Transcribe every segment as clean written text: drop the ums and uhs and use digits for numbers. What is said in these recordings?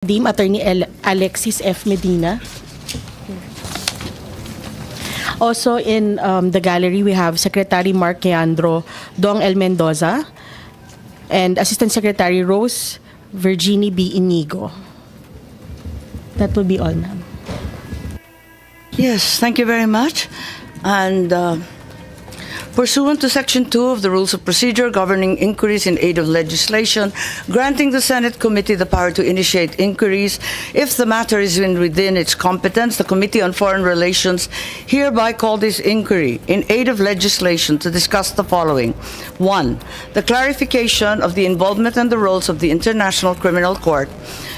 Dean Attorney Alexis F. Medina. Also in the gallery, we have Secretary Mark Leandro Dong L. Mendoza and Assistant Secretary Rose Virginie B. Inigo. That will be all, ma'am. Yes, thank you very much. And pursuant to Section 2 of the Rules of Procedure governing inquiries in aid of legislation, granting the Senate Committee the power to initiate inquiries if the matter is within its competence, the Committee on Foreign Relations hereby called this inquiry in aid of legislation to discuss the following. 1. The clarification of the involvement and the roles of the International Criminal Court,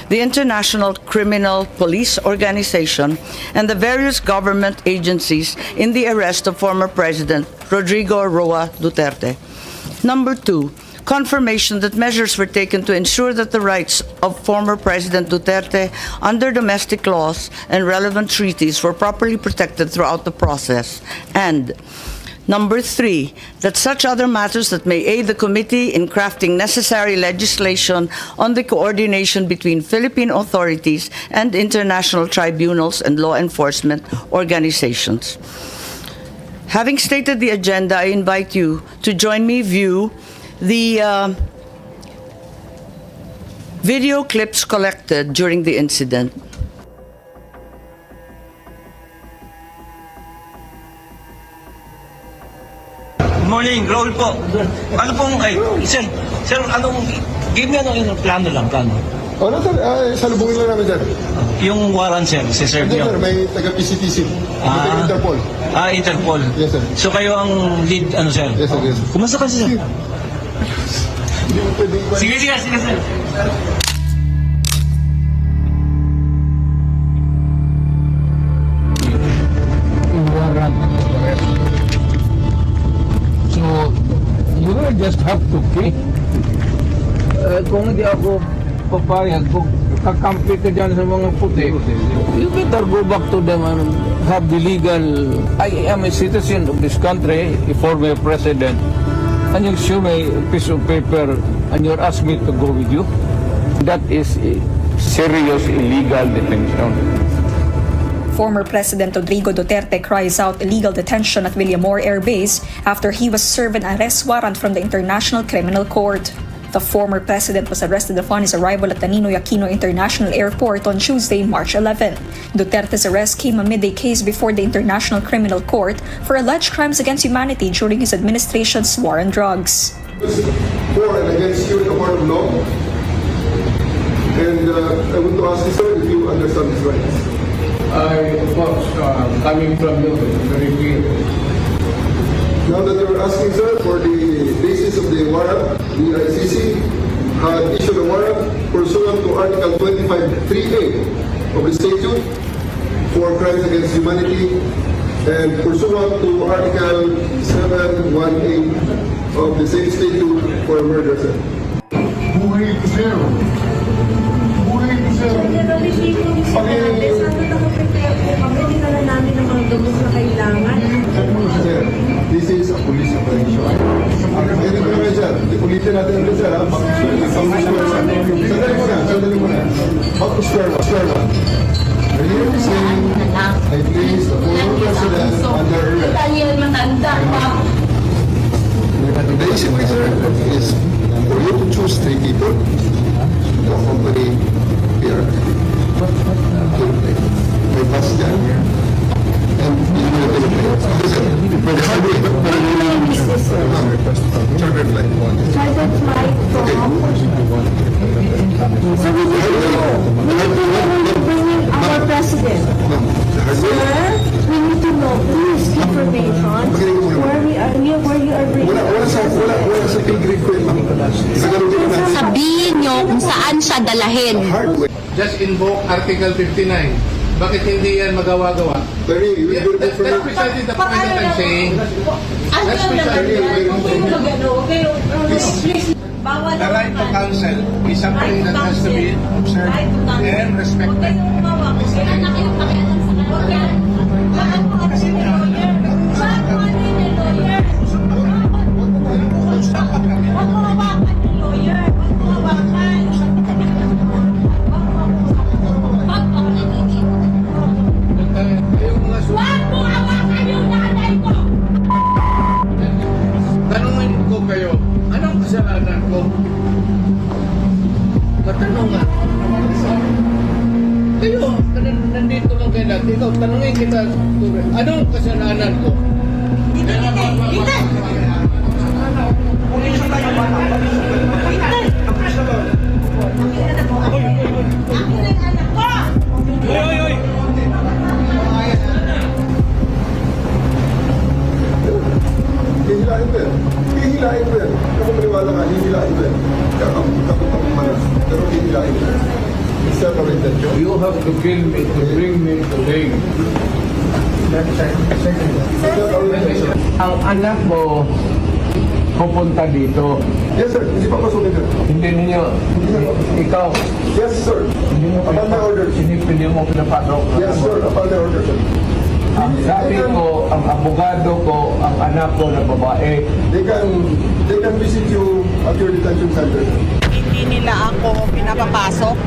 the International Criminal Police Organization, and the various government agencies in the arrest of former President Rodrigo Roa Duterte. Number 2, confirmation that measures were taken to ensure that the rights of former President Duterte under domestic laws and relevant treaties were properly protected throughout the process. And Number 3, that such other matters that may aid the committee in crafting necessary legislation on the coordination between Philippine authorities and international tribunals and law enforcement organizations. Having stated the agenda, I invite you to join me view the video clips collected during the incident. Good morning, Raul po. Ano pong, sir, give me yung plano. Ano sir, salubungin lang namin sir. Yung warrant sir, sir Hindi nyo. sir, may taga-PCTC, may taga-Interpol. Interpol. Yes sir. So kayo ang lead, sir? Yes sir, yes sir. Kumusta kasi sir? Hindi mo pwedeng... Sige sir. Warrant. So, you will just have to pay. Kung hindi ako papayag, kung kakampi ka dyan sa mga puti, you better go back to them and have the legal... I am a citizen of this country, a former president, and you show me a piece of paper and you're asking me to go with you. That is a serious illegal detention. Former President Rodrigo Duterte cries out illegal detention at Villamor Air Base after he was served an arrest warrant from the International Criminal Court. The former president was arrested upon his arrival at the Ninoy Aquino International Airport on Tuesday, March 11. Duterte's arrest came amid a case before the International Criminal Court for alleged crimes against humanity during his administration's war on drugs. For and against you in the court of law. And I want to ask you sir if you understand these rights. Of course, coming from you, very clear. Now that you're asking, sir, for the basis of the warrant, the ICC had issued a warrant pursuant to Article 25(3)(a) of the statute for crimes against humanity and pursuant to Article 718 of the same statute for murder, sir. Buhay ko sir. Buhay ko sir. Pabili na lang namin ng mga gamot na kailangan. Sir, this is a police operation. Pwede ko naman sir, ulitin natin ito sir. Sandali mo na. Back to square one. Are you saying I place the former president under arrest? Basically sir, is for you to choose 3 people to accompany here. May bus dyan. And you will take it. Chartered flight. Chartered flight from... So we need to know bringing our president. Sir, we need to know this information where you are bringing. Wala sa pilgrim ko yung Sabihin nyo kung saan siya dalahin. Just invoke Article 59. Bakit hindi yan magawa-gawa? That's precisely the point that I'm saying. That's precisely the point. The right to counsel is something that has to be observed and respected. ikaw, tanungin kita, anong kasalanan ko? Hindi! Hihilain ko yan. Hihilain ko yan. Ako maniwala ka, hihilain ko yan. Takot akong manas. Pero hihilain ko yan. Isa ka rin dyan. You have to kill me to bring me to Hague. Ang anak mo pupunta dito. Yes, sir. Hindi pa pasukin sir. Hindi ninyo, ikaw, Yes, sir. hindi mo Upon my order. hindi mo pinapasok. Yes, sir. Upon my order, sir. Ang sabi ko, ang abogado ko, ang anak ko na babae, They can visit you at your detention center. Hindi nila ako pinapapasok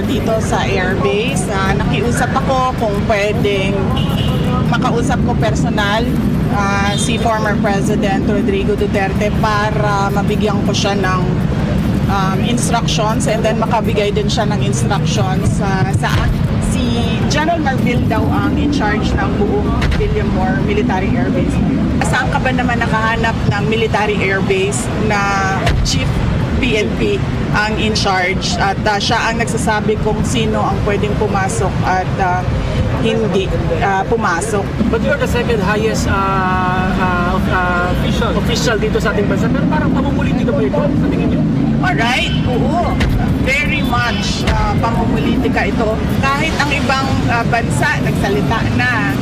dito sa airbase. Nakiusap ako kung pwedeng makausap ko personal si former President Rodrigo Duterte para mabigyan ko siya ng instructions and then makabigay din siya ng instructions sa si General Marbil daw ang in charge ng buong Villamor Military Air Base. Saan ka ba naman nakahanap ng military airbase na chief PNP ang in charge at siya ang nagsasabi kung sino ang pwedeng pumasok at hindi pumasok. But you're the second highest official dito sa ating bansa. Pero parang pamumulitika ba ito sa tingin niyo? Alright, oo. Very much pamumulitika ito. Kahit ang ibang bansa nagsalita na.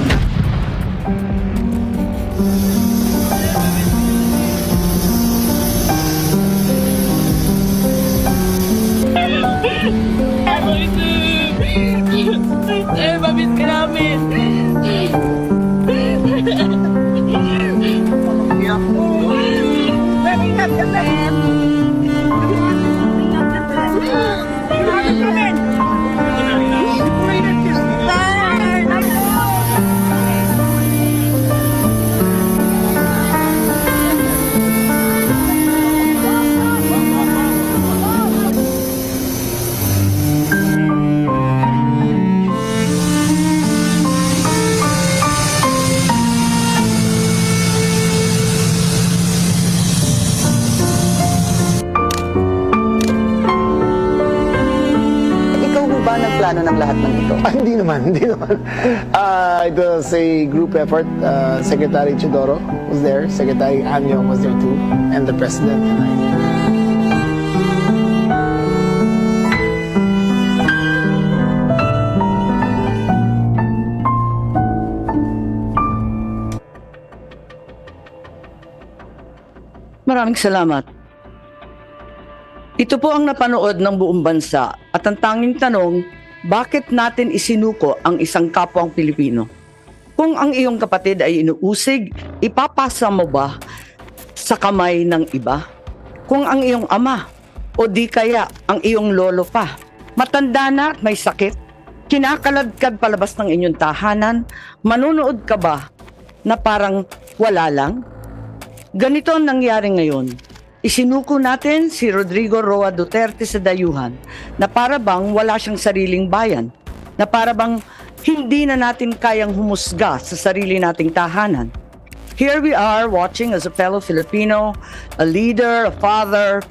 Mabit ka namin. Plano ng lahat ng ito? Hindi naman. It was a group effort. Secretary Chidoro was there, Secretary Amyong was there too, and the President and I. Maraming salamat. Ito po ang napanood ng buong bansa at ang tanging tanong, bakit natin isinuko ang isang kapwang Pilipino? Kung ang iyong kapatid ay inuusig, ipapasa mo ba sa kamay ng iba? Kung ang iyong ama o di kaya ang iyong lolo pa, matanda na at may sakit, kinakaladkad palabas ng inyong tahanan, manunood ka ba na parang wala lang? Ganito ang nangyari ngayon. Isinuko natin si Rodrigo Roa Duterte sa dayuhan na para bang wala siyang sariling bayan, na para bang hindi na natin kayang humusga sa sarili nating tahanan. Here we are watching as a fellow Filipino, a leader, a father,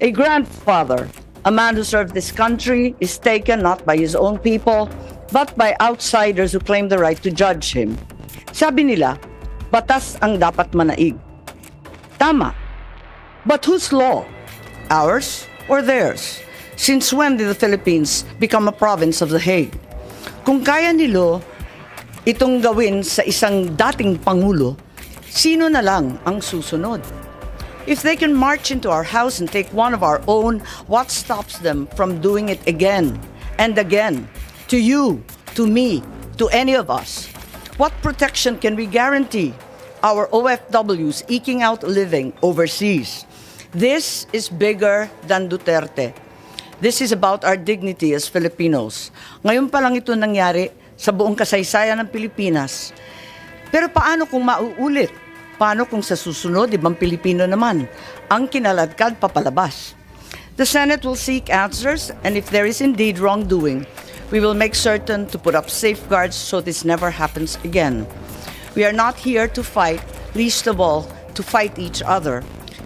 a grandfather, a man who served this country is taken not by his own people, but by outsiders who claim the right to judge him. Sabi nila, batas ang dapat manaig. Tama. But whose law? Ours or theirs? Since when did the Philippines become a province of The Hague? Kung kaya nilo itong gawin sa isang dating pangulo, sino na lang ang susunod? If they can march into our house and take one of our own, what stops them from doing it again and again? To you, to me, to any of us. What protection can we guarantee our OFWs eking out a living overseas? This is bigger than Duterte. This is about our dignity as Filipinos. Ngayon pa lang ito nangyari sa buong kasaysayan ng Pilipinas. Pero paano kung mauulit? Paano kung sa susunod, ibang Pilipino naman ang kinaladkad papalabas? The Senate will seek answers, and if there is indeed wrongdoing, We will make certain to put up safeguards so this never happens again. We are not here to fight, least of all, to fight each other.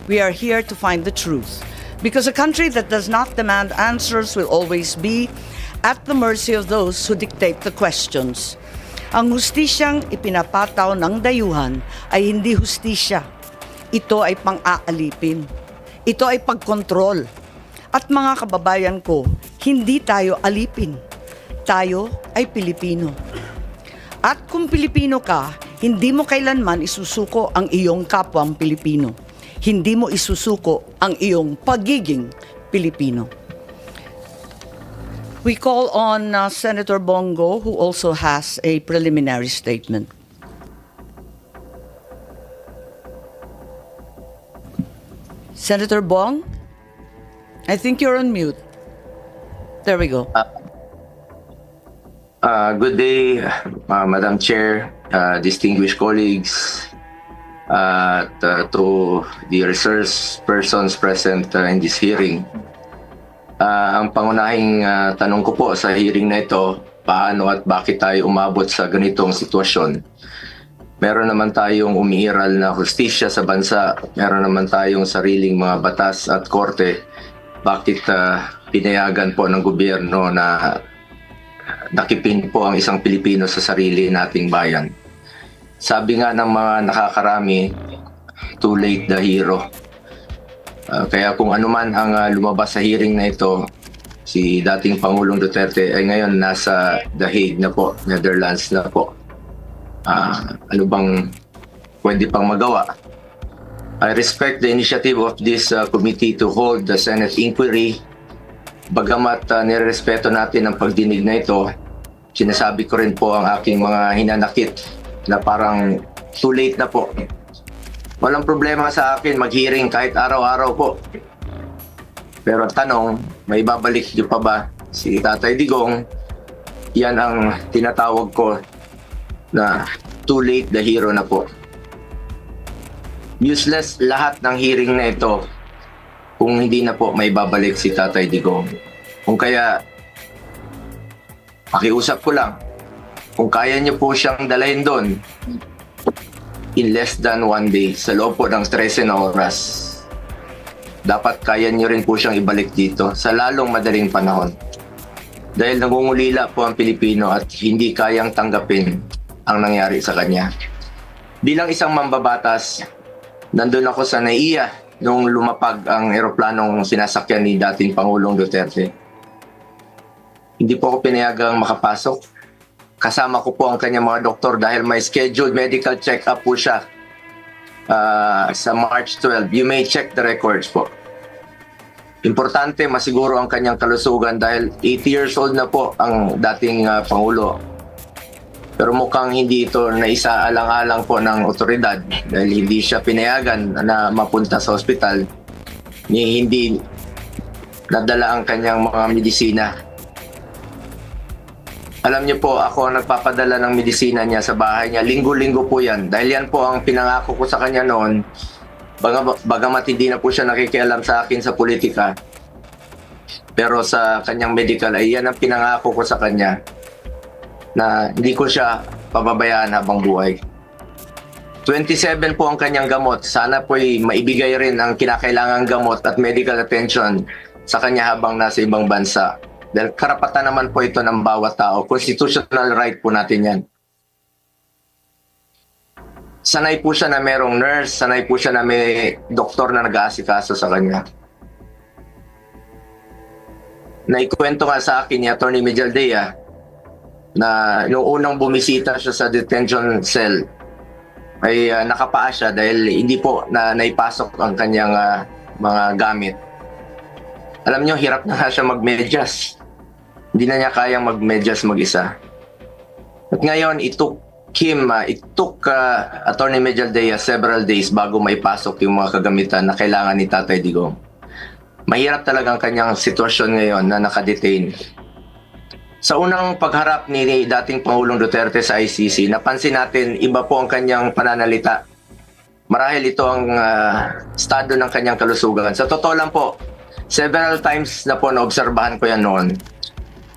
We are here to find the truth. Because a country that does not demand answers will always be at the mercy of those who dictate the questions. Ang hustisyang ipinapataw ng dayuhan ay hindi hustisya. Ito ay pang-aalipin. Ito ay pagkontrol. At mga kababayan ko, hindi tayo alipin. Tayo ay Pilipino. At kung Pilipino ka, hindi mo kailanman isusuko ang iyong kapwang Pilipino. Hindi mo isusuko ang iyong pagiging Pilipino. We call on Senator Bongo, who also has a preliminary statement. Senator Bong, I think you're on mute. There we go. Good day, Madam Chair, distinguished colleagues, to the resource persons present in this hearing. Ang pangunahing tanong ko po sa hearing na ito, paano at bakit tayo umabot sa ganitong sitwasyon? Meron naman tayong umiiral na hustisya sa bansa, meron naman tayong sariling mga batas at korte. Bakit pinayagan po ng gobyerno na nakipin po ang isang Pilipino sa sarili nating bayan? Sabi nga ng mga nakakarami, too late the hero. Kaya kung ano man ang lumabas sa hearing na ito, si dating Pangulong Duterte ay ngayon nasa The Hague na po, Netherlands na po. Ano bang pwede pang magawa? I respect the initiative of this committee to hold the Senate inquiry. Bagamat nirespeto natin ang pagdinig na ito, sinasabi ko rin po ang aking mga hinanakit na parang too late na po. Walang problema sa akin mag-hearing kahit araw-araw po. Pero ang tanong, may babalik niyo pa ba si Tatay Digong? Yan ang tinatawag ko na too late the hero na po. Useless lahat ng hearing na ito kung hindi na po may babalik si Tatay Digong. Kung kaya, pakiusap ko lang, kung kaya niyo po siyang dalhin doon in less than 1 day, sa loob po ng 13 na oras, dapat kaya niyo rin po siyang ibalik dito sa lalong madaling panahon. Dahil nangungulila po ang Pilipino at hindi kayang tanggapin ang nangyari sa kanya. Bilang isang mambabatas, nandun ako sa NAIA nung lumapag ang eroplanong sinasakyan ni dating Pangulong Duterte. Hindi po ako pinayagang makapasok. Kasama ko po ang kanyang mga doktor dahil may scheduled medical check-up po siya sa March 12. You may check the records po. Importante masiguro ang kanyang kalusugan dahil 80 years old na po ang dating Pangulo. Pero mukhang hindi ito naisaalang-alang po ng otoridad dahil hindi siya pinayagan na mapunta sa ospital ni hindi nadala ang kanyang mga medisina. Alam niyo po, ako ang nagpapadala ng medisina niya sa bahay niya. Linggo-linggo po yan. Dahil yan po ang pinangako ko sa kanya noon. Bagamat hindi na po siya nakikialam sa akin sa politika. Pero sa kanyang medical, ay yan ang pinangako ko sa kanya na hindi ko siya pababayaan habang buhay. 27 po ang kanyang gamot. Sana po'y maibigay rin ang kinakailangang gamot at medical attention sa kanya habang nasa ibang bansa. Dahil karapatan naman po ito ng bawat tao. Constitutional right po natin yan. Sanay po siya na merong nurse, sanay po siya na may doktor na nag-aasikaso sa kanya. Naikwento nga sa akin ni Atty. Mejaldea na noong unang bumisita siya sa detention cell ay nakapaa siya dahil hindi po na naipasok ang kanyang mga gamit. Alam niyo, hirap na nga siya mag-medyas. Hindi na niya kayang mag-medyas mag-isa. At ngayon, it took Atty. Mejaldea several days bago maipasok yung mga kagamitan na kailangan ni Tatay Digong. Mahirap talaga ang kanyang sitwasyon ngayon na nakadetain. Sa unang pagharap ni dating Pangulong Duterte sa ICC, napansin natin iba po ang kanyang pananalita. Marahil ito ang estado ng kanyang kalusugan. Sa totoo lang po, several times na po naobserbahan ko yan noon.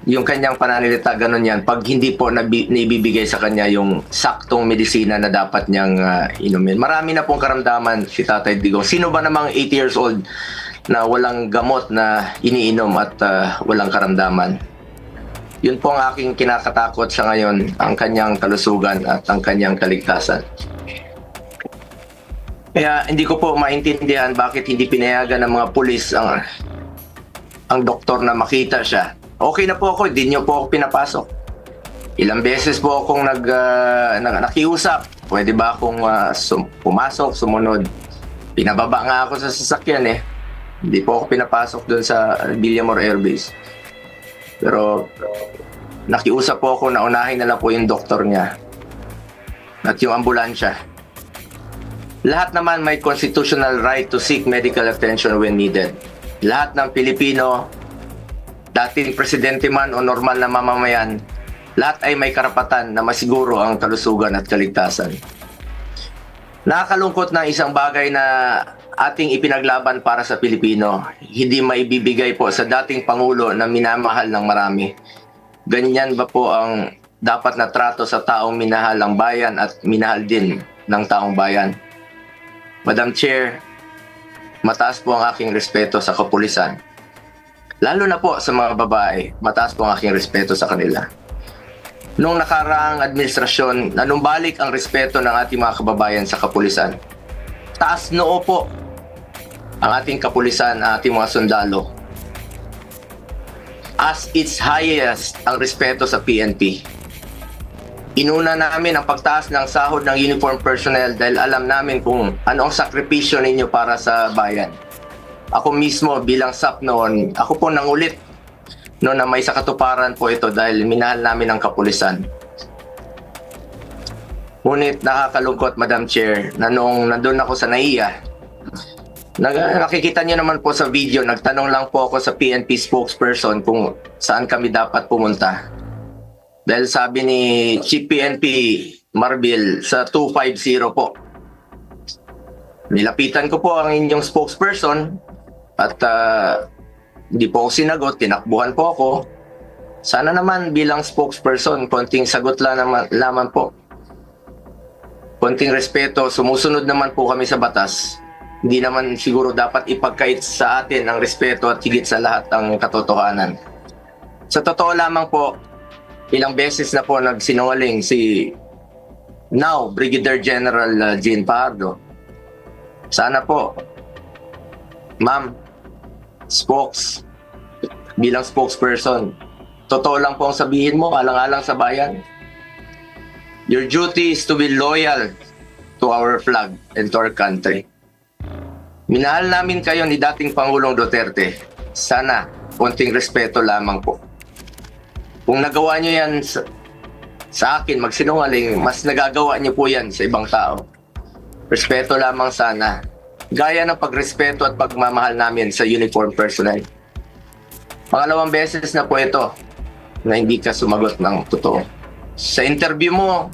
yung kanyang pananalita, ganun yan. Pag hindi po naibibigay sa kanya yung saktong medisina na dapat niyang inumin. Marami na pong karamdaman si Tatay Digong. Sino ba namang 80 years old na walang gamot na iniinom at walang karamdaman? Yun po ang aking kinakatakot sa ngayon, ang kanyang kalusugan at ang kanyang kaligtasan. Kaya hindi ko po maintindihan bakit hindi pinayagan ng mga pulis ang doktor na makita siya. Okay na po ako, hindi niyo po ako pinapasok. Ilang beses po akong nakiusap. Pwede ba akong pumasok, sumunod? Pinababa nga ako sa sasakyan eh. Hindi po ako pinapasok doon sa Villamor Air Base. Pero nakiusap po ako na unahin na lang po yung doktor niya at yung ambulansya. Lahat naman may constitutional right to seek medical attention when needed. Lahat ng Pilipino, dating presidente man o normal na mamamayan, lahat ay may karapatan na masiguro ang kalusugan at kaligtasan. Nakakalungkot na isang bagay na ating ipinaglaban para sa Pilipino, hindi maibibigay po sa dating Pangulo na minamahal ng marami. Ganyan ba po ang dapat na trato sa taong minahal ang bayan at minahal din ng taong bayan? Madam Chair, mataas po ang aking respeto sa kapulisan. Lalo na po sa mga babae, mataas po ang aking respeto sa kanila. Noong nakaraang administrasyon, nanumbalik ang respeto ng ating mga kababayan sa kapulisan. Taas noo po ang ating kapulisan, ang ating mga sundalo. As its highest ang respeto sa PNP. Inuna namin ang pagtaas ng sahod ng uniform personnel dahil alam namin kung ano ang sakripisyo ninyo para sa bayan. Ako mismo bilang SAP noon, ako po nangulit noon na may sakatuparan po ito dahil minahal namin ang kapulisan. Ngunit nakakalungkot, Madam Chair, na nung nandun ako sa NAIA, nakikita niyo naman po sa video, nagtanong lang po ako sa PNP spokesperson kung saan kami dapat pumunta. Dahil sabi ni Chief PNP Marbil sa 250 po. Nilapitan ko po ang inyong spokesperson at hindi po ako sinagot, tinakbuhan po ako. Sana naman bilang spokesperson, konting sagot lamang po. Konting respeto, sumusunod naman po kami sa batas. Hindi naman siguro dapat ipagkait sa atin ang respeto at higit sa lahat ang katotohanan. Sa totoo lamang po, ilang beses na po nagsinungaling si now Brigadier General Jean Pardo. Sana po, ma'am, bilang spokesperson, totoo lang po ang sabihin mo, alang-alang sa bayan. Your duty is to be loyal to our flag and to our country. Minahal namin kayo ni dating Pangulong Duterte. Sana, konting respeto lamang po. Kung nagawa nyo yan sa akin, magsinungaling, mas nagagawa nyo po yan sa ibang tao. Respeto lamang sana. Gaya ng pagrespeto at pagmamahal namin sa uniform personnel. Pangalawang beses na po ito na hindi ka sumagot ng totoo. Sa interview mo,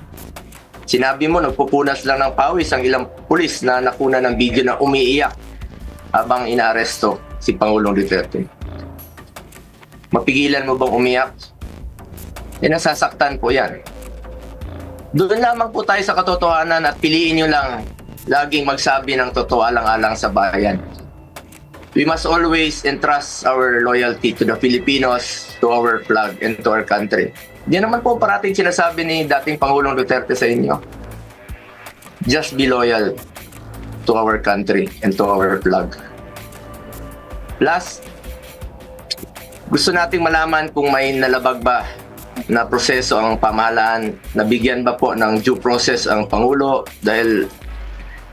sinabi mo nagpupunas lang ng pawis ang ilang pulis na nakuna ng video na umiiyak habang inaaresto si Pangulong Duterte. Mapigilan mo bang umiyak? Nasasaktan po yan. Doon lamang po tayo sa katotohanan at piliin nyo lang laging magsabi ng totoo alang-alang sa bayan. We must always entrust our loyalty to the Filipinos, to our flag, and to our country. Di naman po parating sinasabi ni dating Pangulong Duterte sa inyo. Just be loyal to our country and to our flag. Last, gusto nating malaman kung may nalabag ba na proseso ang pamahalaan, nabigyan ba po ng due process ang Pangulo dahil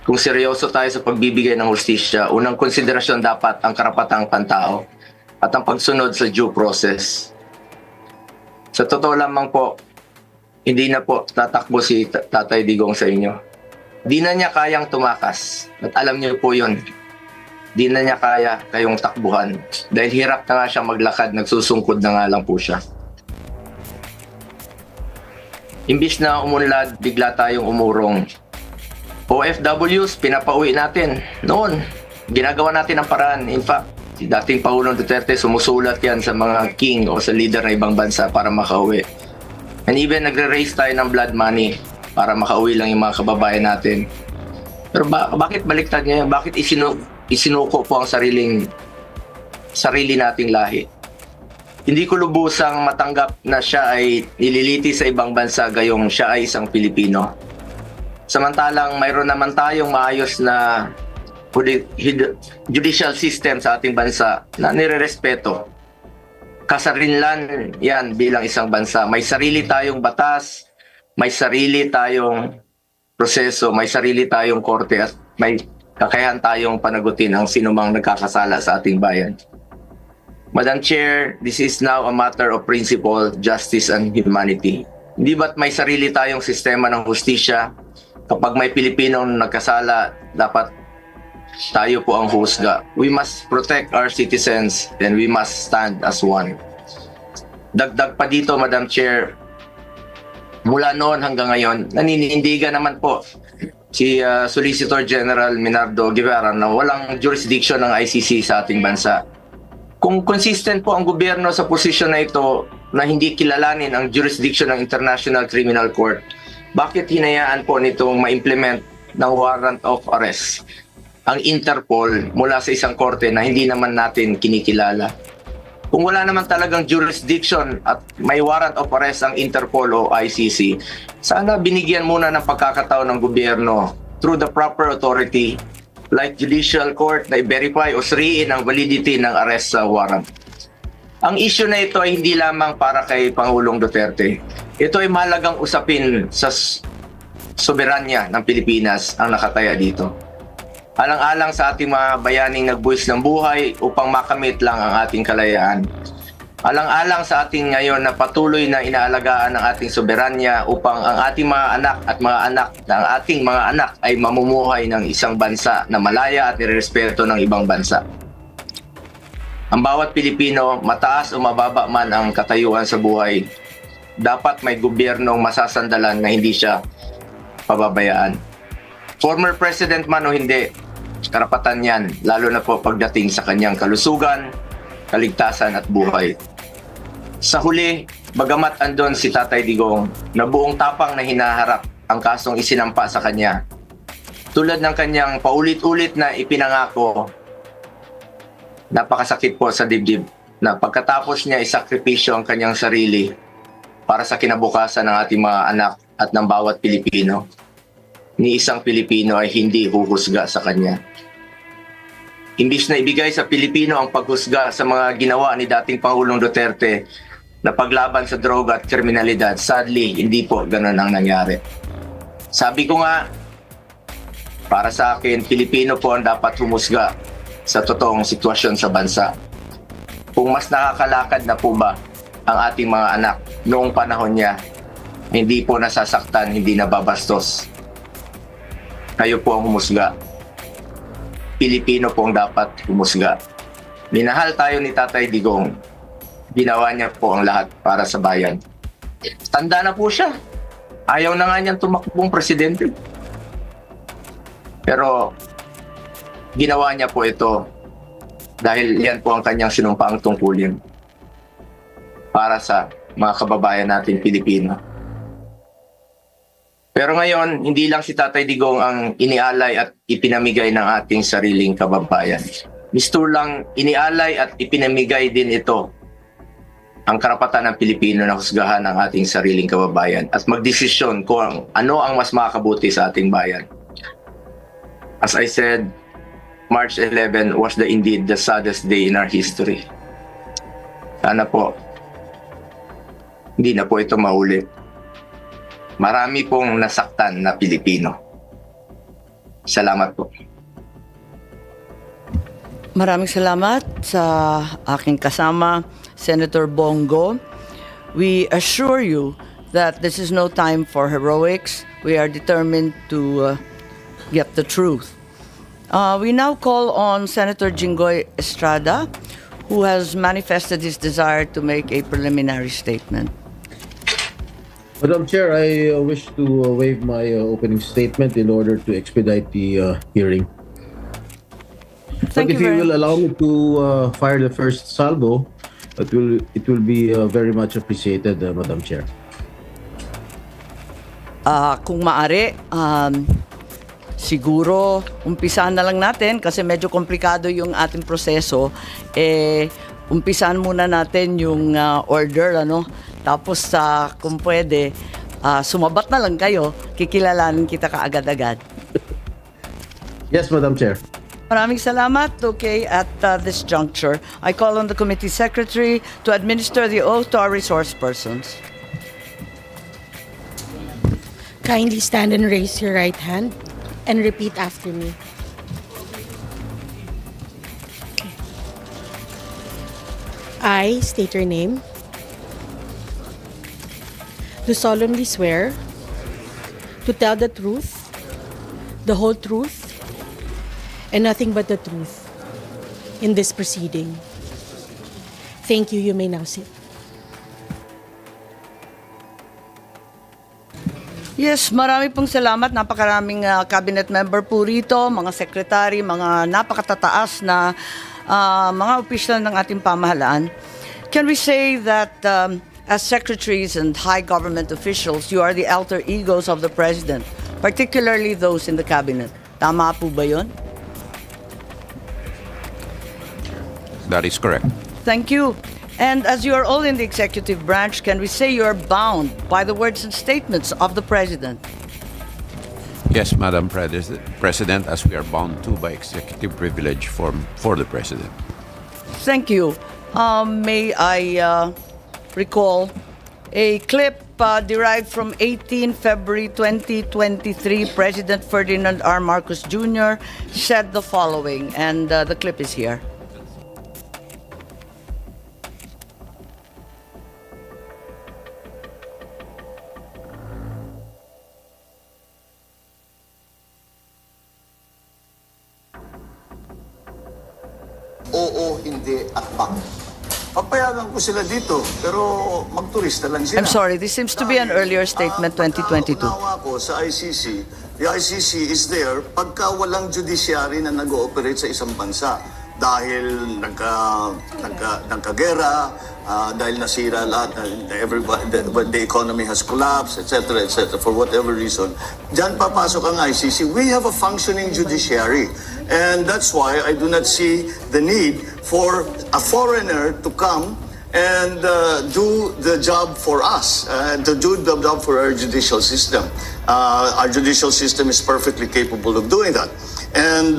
kung seryoso tayo sa pagbibigay ng hustisya, unang konsiderasyon dapat ang karapatang pantao at ang pagsunod sa due process. Sa totoo lamang po, hindi na po tatakbo si Tatay Digong sa inyo. Di na niya kayang tumakas at alam niyo po yun. Di na niya kaya kayong takbuhan dahil hirap na nga siya maglakad, nagsusungkod na nga lang po siya. Imbis na umunlad, bigla tayong umurong. OFWs, pinapauwi natin. Noon, ginagawa natin ang paraan. In fact, Si dating Pangulong Duterte, sumusulat yan sa mga king o sa leader ng ibang bansa para makauwi. And even nagre-raise tayo ng blood money para makauwi lang yung mga kababayan natin. Pero bakit baliktad niya yan? Bakit isinuko po ang sarili nating lahi? Hindi ko lubusang matanggap na siya ay nililiti sa ibang bansa gayong siya ay isang Pilipino. Samantalang mayroon naman tayong maayos na judicial system sa ating bansa na nirerespeto. Kasarinlan yan bilang isang bansa. May sarili tayong batas, may sarili tayong proseso, may sarili tayong korte at may kakayahan tayong panagutin ang sinumang nagkakasala sa ating bayan. Madam Chair, this is now a matter of principle, justice, and humanity. Hindi ba't may sarili tayong sistema ng hustisya? Kapag may Pilipinong nagkasala, dapat tayo po ang husga. We must protect our citizens and we must stand as one. Dagdag pa dito, Madam Chair, mula noon hanggang ngayon, naninindigan naman po si Solicitor General Minardo Guevara na walang jurisdiction ng ICC sa ating bansa. Kung consistent po ang gobyerno sa posisyon na ito na hindi kilalanin ang jurisdiction ng International Criminal Court, bakit hinayaan po nitong ma-implement ng warrant of arrest ang Interpol mula sa isang korte na hindi naman natin kinikilala? Kung wala naman talagang jurisdiction at may warrant of arrest ang Interpol o ICC, sana binigyan muna ng pagkakataon ng gobyerno through the proper authority like judicial court na i-verify o suriin ang validity ng arrest sa warrant. Ang issue na ito ay hindi lamang para kay Pangulong Duterte. Ito ay mahalagang usapin sa soberanya ng Pilipinas ang nakataya dito. Alang-alang sa ating mga bayaning nagbuwis ng buhay upang makamit lang ang ating kalayaan. Alang-alang sa ating ngayon na patuloy na inaalagaan ang ating soberanya upang ang ating mga anak at ang ating mga anak ay mamumuhay ng isang bansa na malaya at nirespeto ng ibang bansa. Ang bawat Pilipino, mataas o mababa man ang katayuan sa buhay, dapat may gobyernong masasandalan na hindi siya pababayaan. Former president man o hindi, karapatan yan, lalo na po pagdating sa kanyang kalusugan, kaligtasan at buhay. Sa huli, bagamat andon si Tatay Digong na buong tapang na hinaharap ang kasong isinampa sa kanya, tulad ng kanyang paulit-ulit na ipinangako, napakasakit po sa dibdib na pagkatapos niya isakripisyo ang kanyang sarili para sa kinabukasan ng ating mga anak at ng bawat Pilipino, ni isang Pilipino ay hindi huhusga sa kanya. Imbis na ibigay sa Pilipino ang paghusga sa mga ginawa ni dating Pangulong Duterte na paglaban sa droga at kriminalidad, sadly, hindi po ganun ang nangyari. Sabi ko nga, para sa akin, Pilipino po ang dapat humusga sa totoong sitwasyon sa bansa. Kung mas nakakalakad na po ba ang ating mga anak noong panahon niya, hindi po nasasaktan, hindi nababastos. Kayo po ang humusga. Pilipino po ang dapat humusga. Minahal tayo ni Tatay Digong. Ginawa niya po ang lahat para sa bayan. Tanda na po siya. Ayaw na nga niyang tumakbong presidente. Pero ginawa niya po ito dahil yan po ang kanyang sinumpaang tungkulin para sa mga kababayan natin Pilipino. Pero ngayon, hindi lang si Tatay Digong ang inialay at ipinamigay ng ating sariling kababayan. Mistur lang inialay at ipinamigay din ito ang karapatan ng Pilipino na husgahan ang ating sariling kababayan at magdesisyon kung ano ang mas makakabuti sa ating bayan. As I said, March 11 was indeed the saddest day in our history. Sana po, hindi na po ito maulit. Marami pong nasaktan na Pilipino. Salamat po. Maraming salamat sa aking kasama, Senator Bongo. We assure you that this is no time for heroics. We are determined to get the truth. We now call on Senator Jinggoy Estrada, who has manifested his desire to make a preliminary statement. Madam Chair, I wish to waive my opening statement in order to expedite the hearing. Thank but if you will allow me to fire the first salvo, it will be very much appreciated, Madam Chair. Kung maaari, siguro umpisahan na lang natin kasi medyo komplikado yung ating proseso. Umpisahan muna natin yung order, ano? Tapos kung pwede, sumabat na lang kayo, kikilalanin kita kaagad-agad. Yes, Madam Chair. Maraming salamat. Okay, at this juncture, I call on the committee secretary to administer the oath to our resource persons. Kindly stand and raise your right hand and repeat after me. I state your name. Do solemnly swear to tell the truth, the whole truth, and nothing but the truth in this proceeding. Thank you. You may now sit. Yes, marami pong salamat. Napakaraming cabinet member po rito, mga secretary, mga napakatataas na mga opisyal ng ating pamahalaan. Can we say that as secretaries and high government officials, you are the alter egos of the President, particularly those in the cabinet? Tama po ba yun? That is correct. Thank you. And as you are all in the executive branch, can we say you are bound by the words and statements of the President? Yes, Madam President, as we are bound to by executive privilege for the President. Thank you. May I recall a clip derived from 18 February 2023. President Ferdinand R. Marcos Jr. said the following, and the clip is here. Oo, hindi, at bakit. Papayagan ko sila dito, pero magturista lang sila. I'm sorry, this seems to be an earlier statement, 2022. Unawa ko sa ICC, the ICC is there pagka walang judiciary na nag-ooperate sa isang bansa. Dahil nagkagera, dahil nasira lahat, the economy has collapsed, etc., for whatever reason. Diyan papasok ang ICC. We have a functioning judiciary. And that's why I do not see the need for a foreigner to come and do the job for us, to do the job for our judicial system. Our judicial system is perfectly capable of doing that. And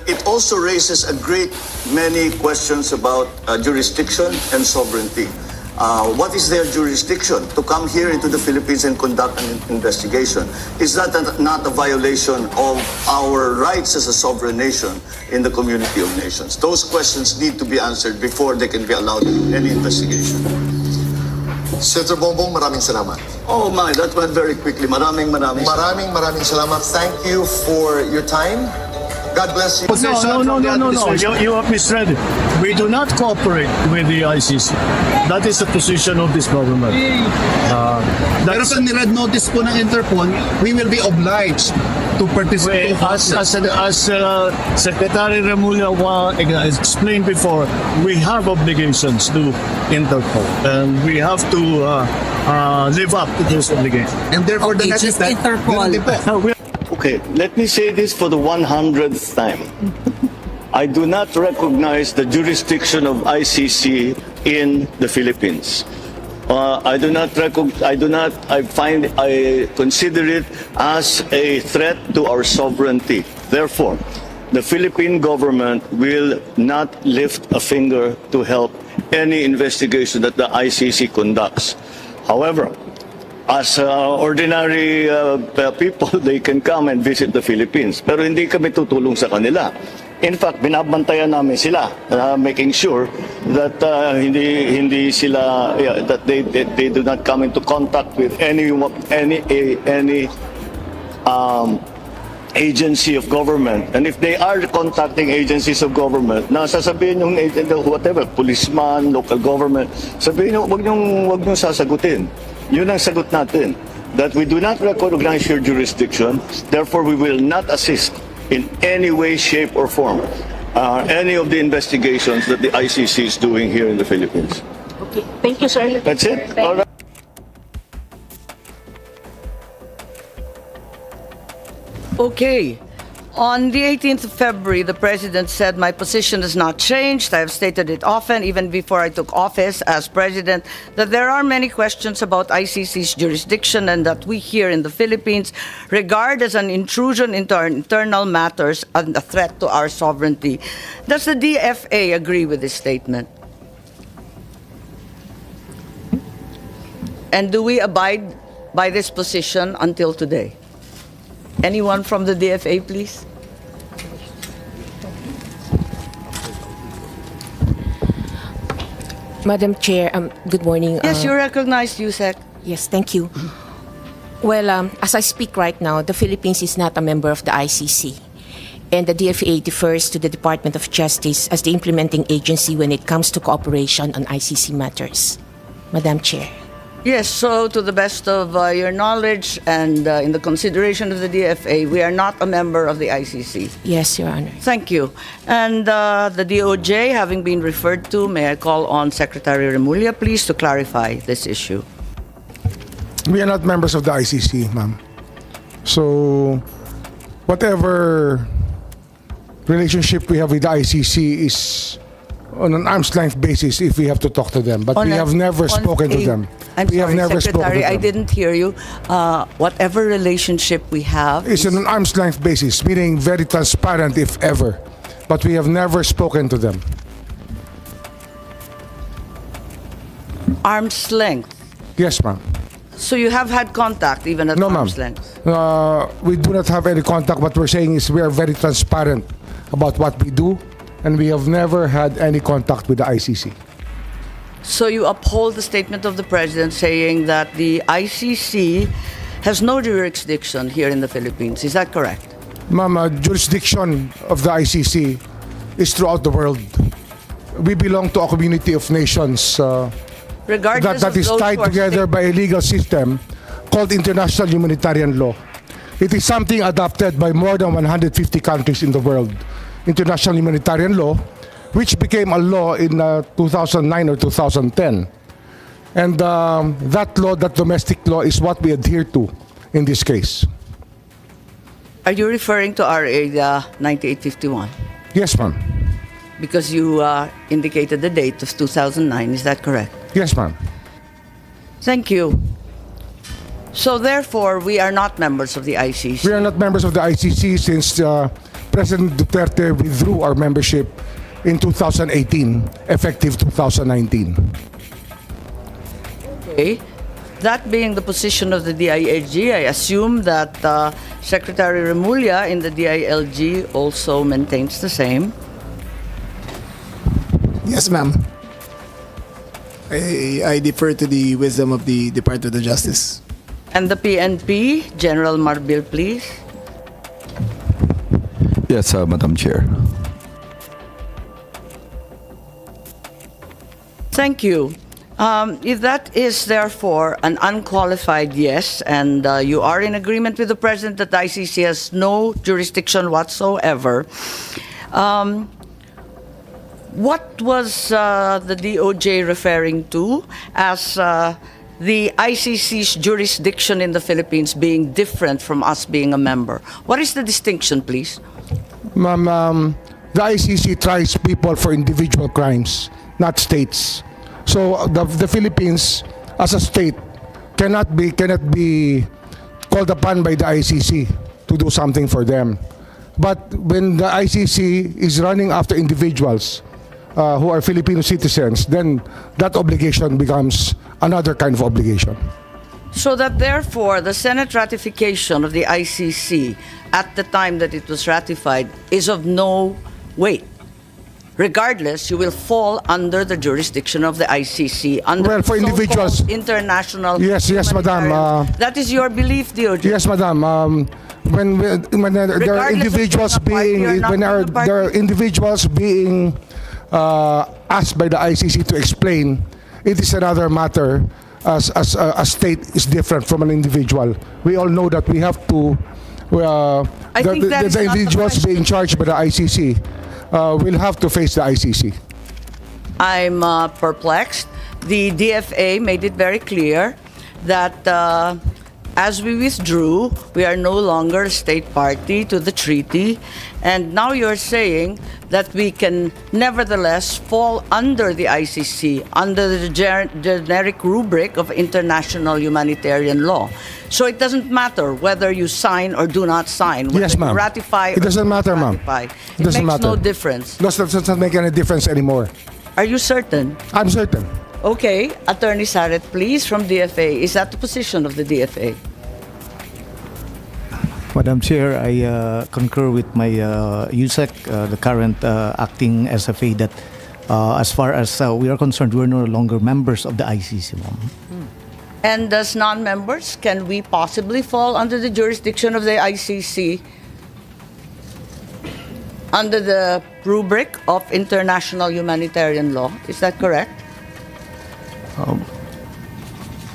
it also raises a great many questions about jurisdiction and sovereignty. What is their jurisdiction to come here into the Philippines and conduct an investigation? Is that not a violation of our rights as a sovereign nation in the community of nations? Those questions need to be answered before they can be allowed any investigation. Senator Bongbong, maraming salamat. Oh my, that went very quickly. Maraming salamat. Thank you for your time. God bless you. No. You have misread it. We do not cooperate with the ICC. That is the position of this government. Pero sa nirad notice po ng Interpol, we will be obliged to participate. As Secretary Remulla explained before, we have obligations to Interpol, and we have to live up to those obligations. And therefore, the next step, Okay, let me say this for the 100th time. I do not recognize the jurisdiction of ICC in the Philippines. I consider it as a threat to our sovereignty. Therefore, the Philippine government will not lift a finger to help any investigation that the ICC conducts. However, as ordinary people, they can come and visit the Philippines. Pero hindi kami tutulong sa kanila. In fact, binabantayan namin sila, making sure that hindi sila that they do not come into contact with any agency of government. And if they are contacting agencies of government, na sasabihin yung whatever, policeman, local government, sabihin nyo, wag nyo sasagutin. Yun ang sagot natin, that we do not recognize your jurisdiction, therefore we will not assist in any way, shape, or form any of the investigations that the ICC is doing here in the Philippines. Okay. Thank you, sir. That's it. All right. Okay. On the 18th of February, the President said, my position has not changed. I have stated it often, even before I took office as President, that there are many questions about ICC's jurisdiction and that we here in the Philippines regard as an intrusion into our internal matters and a threat to our sovereignty. Does the DFA agree with this statement? And do we abide by this position until today? Anyone from the DFA, please? Madam Chair, good morning. Yes, you're recognized, Yusek. Yes, thank you. Well, as I speak right now, the Philippines is not a member of the ICC. And the DFA defers to the Department of Justice as the implementing agency when it comes to cooperation on ICC matters. Madam Chair. Yes, so to the best of your knowledge and in the consideration of the DFA, we are not a member of the ICC. Yes, Your Honor. Thank you. And the DOJ, having been referred to, may I call on Secretary Remulla, please, to clarify this issue. We are not members of the ICC, ma'am. So, whatever relationship we have with the ICC is on an arm's length basis if we have to talk to them, but we have never spoken to them. I'm sorry, Secretary, I didn't hear you. Whatever relationship we have is on an arm's length basis, meaning very transparent if ever, but we have never spoken to them. Arm's length? Yes, ma'am. So you have had contact even at arm's length? We do not have any contact. What we're saying is we are very transparent about what we do, and we have never had any contact with the ICC. So you uphold the statement of the President saying that the ICC has no jurisdiction here in the Philippines. Is that correct? Ma'am, jurisdiction of the ICC is throughout the world. We belong to a community of nations that is tied together by a legal system called international humanitarian law. It is something adopted by more than 150 countries in the world. International humanitarian law, which became a law in 2009 or 2010. And that law, that domestic law, is what we adhere to in this case. Are you referring to RA 9851? Yes, ma'am. Because you indicated the date of 2009, is that correct? Yes, ma'am. Thank you. So therefore, we are not members of the ICC. We are not members of the ICC since President Duterte withdrew our membership in 2018, effective 2019. Okay. That being the position of the DILG, I assume that Secretary Remulla in the DILG also maintains the same. Yes, ma'am. I defer to the wisdom of the Department of Justice. And the PNP, General Marbil, please. Yes, Madam Chair. Thank you. If that is therefore an unqualified yes, and you are in agreement with the President that the ICC has no jurisdiction whatsoever, what was the DOJ referring to as the ICC's jurisdiction in the Philippines being different from us being a member? What is the distinction, please? Ma'am, the ICC tries people for individual crimes, not states. So the Philippines, as a state, cannot be called upon by the ICC to do something for them. But when the ICC is running after individuals who are Filipino citizens, then that obligation becomes another kind of obligation. So that therefore the Senate ratification of the ICC at the time that it was ratified is of no weight. Regardless, you will fall under the jurisdiction of the ICC under well, for individuals, international. Yes, madam. That is your belief, DOJ. Yes, madam. When there are individuals being asked by the ICC to explain, it is another matter. As a state is different from an individual. We all know that we have to the individuals being charged by the ICC will have to face the ICC. I'm perplexed. The DFA made it very clear that as we withdrew, we are no longer a state party to the treaty, and now you're saying that we can nevertheless fall under the ICC, under the generic rubric of international humanitarian law. So it doesn't matter whether you sign or do not sign, whether yes, ma'am. you ratify it doesn't matter, ma'am. It makes no difference. It doesn't make any difference anymore. Are you certain? I'm certain. Okay, Attorney Saret, please, from DFA. Is that the position of the DFA? Madam Chair, I concur with my USEC, the current acting SFA, that as far as we are concerned, we're no longer members of the ICC. And as non-members, can we possibly fall under the jurisdiction of the ICC under the rubric of international humanitarian law? Is that correct?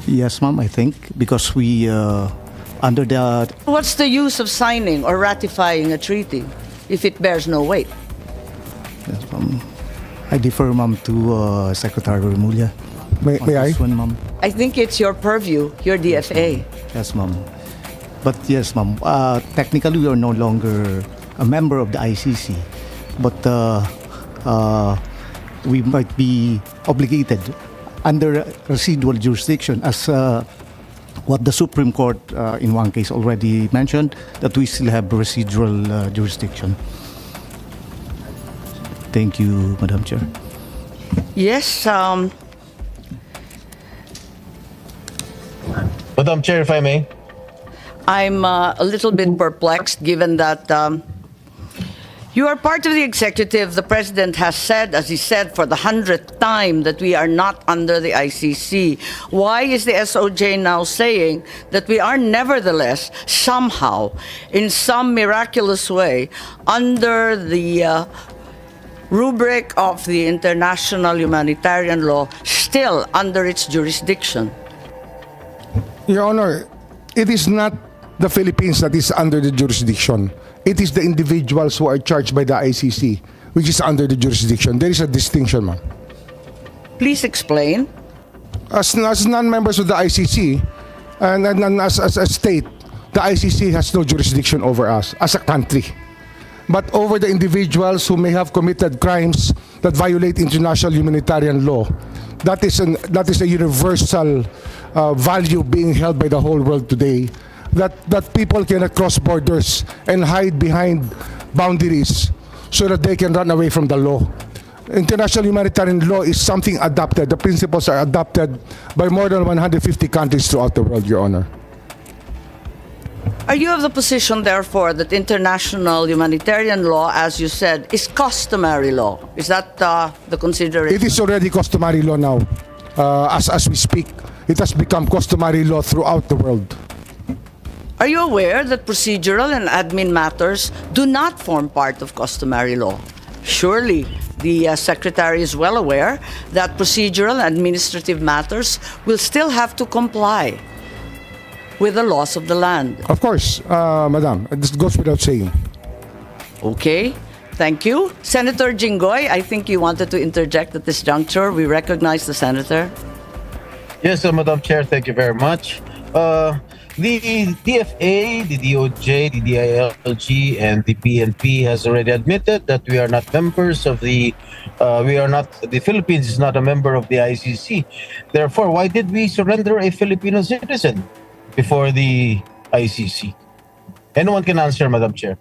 Yes, ma'am, I think, because we, under the... What's the use of signing or ratifying a treaty if it bears no weight? Yes, ma'am. I defer, ma'am, to Secretary Remulla. May I? One, ma'am. I think it's your purview, your DFA. Yes, ma'am. But yes, ma'am, technically we are no longer a member of the ICC, but we might be obligated under residual jurisdiction, as what the Supreme Court in one case already mentioned, that we still have residual jurisdiction. Thank you, Madam Chair. Yes. Madam Chair, if I may. I'm a little bit perplexed, given that you are part of the executive. The president has said, as he said for the 100th time, that we are not under the ICC. Why is the SOJ now saying that we are nevertheless, somehow, in some miraculous way, under the rubric of the international humanitarian law, still under its jurisdiction? Your Honor, it is not the Philippines that is under the jurisdiction. It is the individuals who are charged by the ICC, which is under the jurisdiction. There is a distinction, ma'am. Please explain. As non-members of the ICC, and as a state, the ICC has no jurisdiction over us as a country. But over the individuals who may have committed crimes that violate international humanitarian law, that is a universal value being held by the whole world today. That people cannot cross borders and hide behind boundaries so that they can run away from the law. International humanitarian law is something adopted. The principles are adopted by more than 150 countries throughout the world, Your Honor. Are you of the position, therefore, that international humanitarian law, as you said, is customary law? Is that the consideration? It is already customary law now. As we speak, it has become customary law throughout the world. Are you aware that procedural and admin matters do not form part of customary law? Surely the Secretary is well aware that procedural and administrative matters will still have to comply with the laws of the land. Of course, Madam. This goes without saying. Okay. Thank you. Senator Jinggoy, I think you wanted to interject at this juncture. We recognize the Senator. Yes, Madam Chair, thank you very much. The DFA, the DOJ, the DILG, and the PNP has already admitted that we are not members of the, the Philippines is not a member of the ICC. Therefore, why did we surrender a Filipino citizen before the ICC? Anyone can answer, Madam Chair.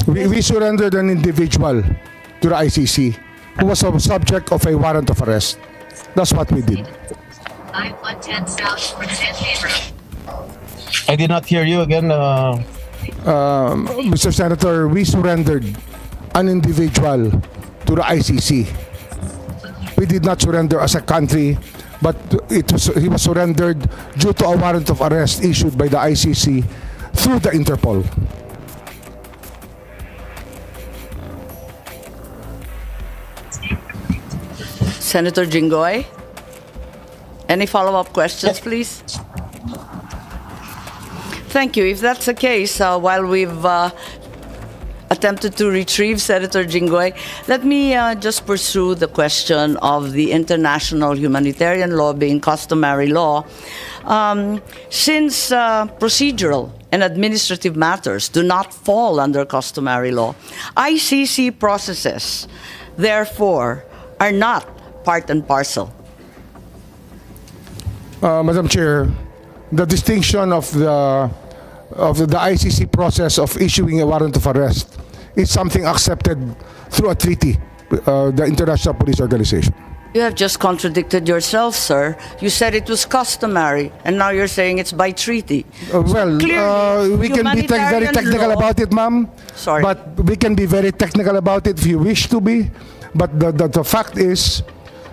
We surrendered an individual to the ICC who was a subject of a warrant of arrest. That's what we did. I did not hear you again. Mr. Senator, we surrendered an individual to the ICC. We did not surrender as a country, but he was surrendered due to a warrant of arrest issued by the ICC through the Interpol. Senator Jinggoy? Any follow-up questions, please? Thank you. If that's the case, while we've attempted to retrieve Senator Jinggoy, let me just pursue the question of the international humanitarian law being customary law. Since procedural and administrative matters do not fall under customary law, ICC processes, therefore, are not part and parcel. Madam Chair, the distinction of the ICC process of issuing a warrant of arrest is something accepted through a treaty, the International Police Organization. You have just contradicted yourself, sir. You said it was customary, and now you're saying it's by treaty. We can be very technical about it, ma'am. Sorry. But we can be very technical about it if you wish to be. But the fact is,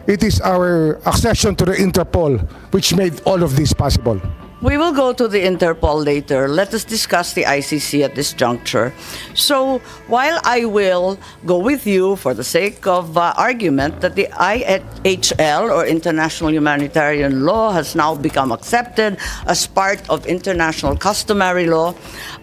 it is our accession to the Interpol which made all of this possible. We will go to the Interpol later. Let us discuss the ICC at this juncture. So, while I will go with you for the sake of argument that the IHL, or International Humanitarian Law, has now become accepted as part of international customary law,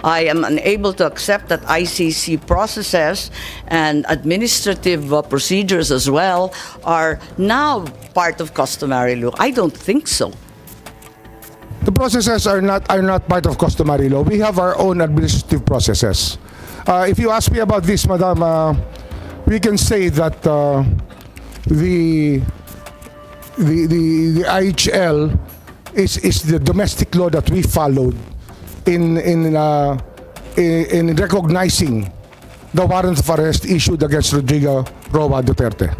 I am unable to accept that ICC processes and administrative procedures as well are now part of customary law. I don't think so. The processes are not part of customary law. We have our own administrative processes. If you ask me about this, Madam, we can say that the IHL is the domestic law that we followed in recognizing the warrant of arrest issued against Rodrigo Roa Duterte.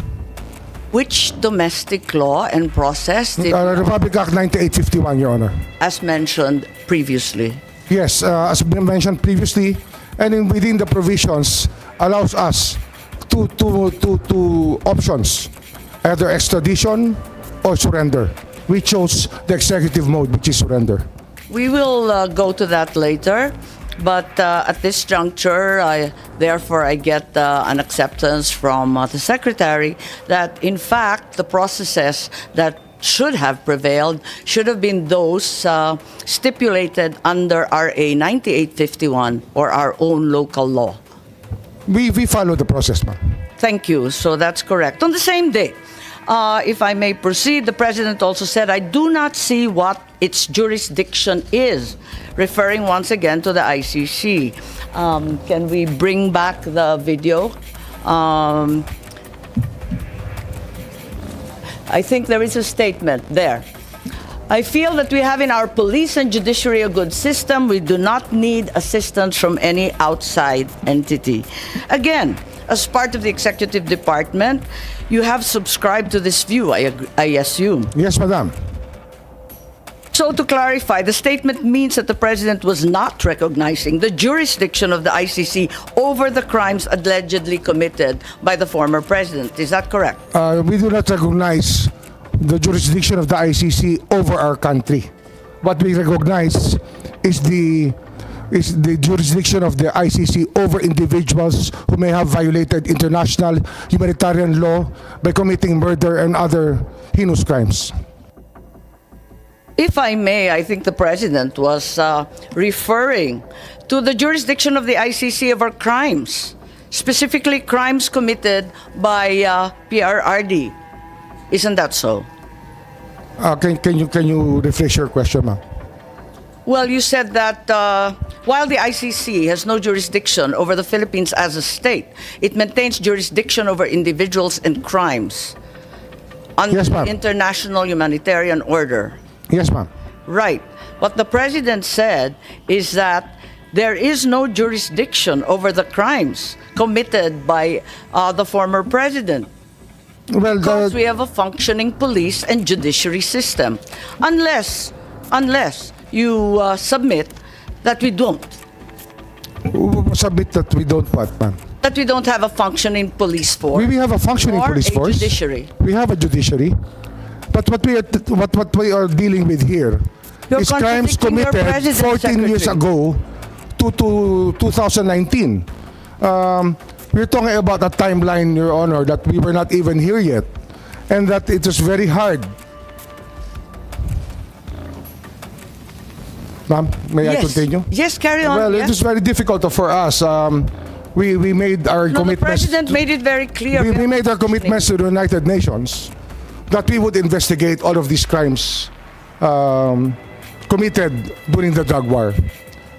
Which domestic law and process did Republic Act 9851, Your Honor. As mentioned previously? Yes, as mentioned previously, and within the provisions allows us two options, either extradition or surrender. We chose the executive mode, which is surrender. We will go to that later. But at this juncture, therefore, I get an acceptance from the Secretary that, in fact, the processes that should have prevailed should have been those stipulated under RA 9851, or our own local law. We follow the process, ma'am. Thank you. So that's correct. On the same day, if I may proceed, the President also said, I do not see what its jurisdiction is, referring once again to the ICC. Can we bring back the video? I think there is a statement there. I feel that we have in our police and judiciary a good system. We do not need assistance from any outside entity. Again, as part of the executive department, you have subscribed to this view, I assume. Yes, Madam. So to clarify, the statement means that the President was not recognizing the jurisdiction of the ICC over the crimes allegedly committed by the former President. Is that correct? We do not recognize the jurisdiction of the ICC over our country. What we recognize is the jurisdiction of the ICC over individuals who may have violated international humanitarian law by committing murder and other heinous crimes. If I may, I think the President was referring to the jurisdiction of the ICC over crimes, specifically crimes committed by PRRD. Isn't that so? Can you rephrase your question, ma'am? Well, you said that while the ICC has no jurisdiction over the Philippines as a state, it maintains jurisdiction over individuals and crimes under the international humanitarian order. Yes, ma'am. Right. What the President said is that there is no jurisdiction over the crimes committed by the former President. Well, because we have a functioning police and judiciary system. Unless you submit that we don't. Submit that we don't what, ma'am? That we don't have a functioning police force. We have a functioning police force. Judiciary. We have a judiciary. But what we are dealing with here is crimes committed 14 years ago to 2019. We're talking about a timeline, Your Honor, that we were not even here yet, and that it is very hard. Ma'am, may I continue? Yes, carry on. Well, it is very difficult for us. We made our commitments. The President made it very clear. We made our commitments to the United Nations that we would investigate all of these crimes committed during the drug war.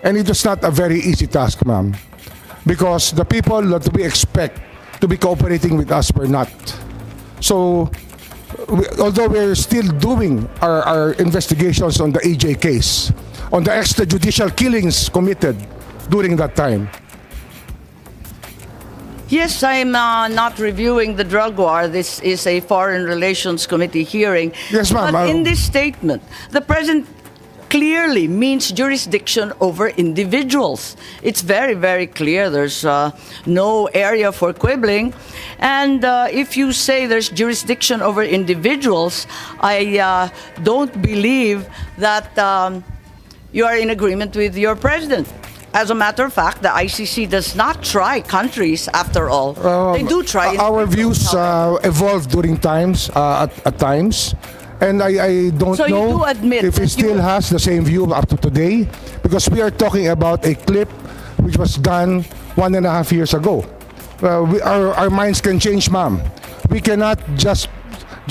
And it was not a very easy task, ma'am, because the people that we expect to be cooperating with us were not. So, although we're still doing our investigations on the AJ case, on the extrajudicial killings committed during that time. Yes, I'm not reviewing the drug war. This is a Foreign Relations Committee hearing. Yes, ma'am. But in this statement, the President clearly means jurisdiction over individuals. It's very, very clear. There's no area for quibbling. And if you say there's jurisdiction over individuals, I don't believe that you are in agreement with your President. As a matter of fact, the ICC does not try countries, after all. They do try. Our views evolve during times, at times. And I don't know if he still has the same view up to today, because we are talking about a clip which was done 1.5 years ago. Our minds can change, ma'am. We cannot just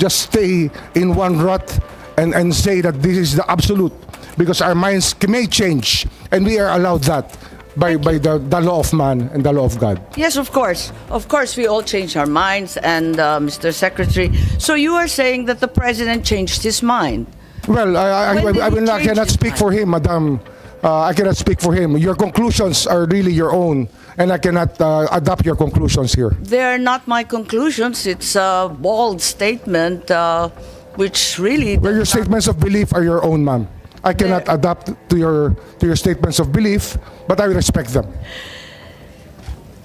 stay in one rut and say that this is the absolute, because our minds may change, and we are allowed that by the law of man and the law of God. Yes, of course. Of course, we all change our minds, and Mr. Secretary. So you are saying that the President changed his mind? Well, I cannot speak for him, Madam. I cannot speak for him. Your conclusions are really your own, and I cannot adopt your conclusions here. They're not my conclusions. It's a bold statement, which really... Well, your statements of belief are your own, ma'am. I cannot adapt to your statements of belief, but I respect them.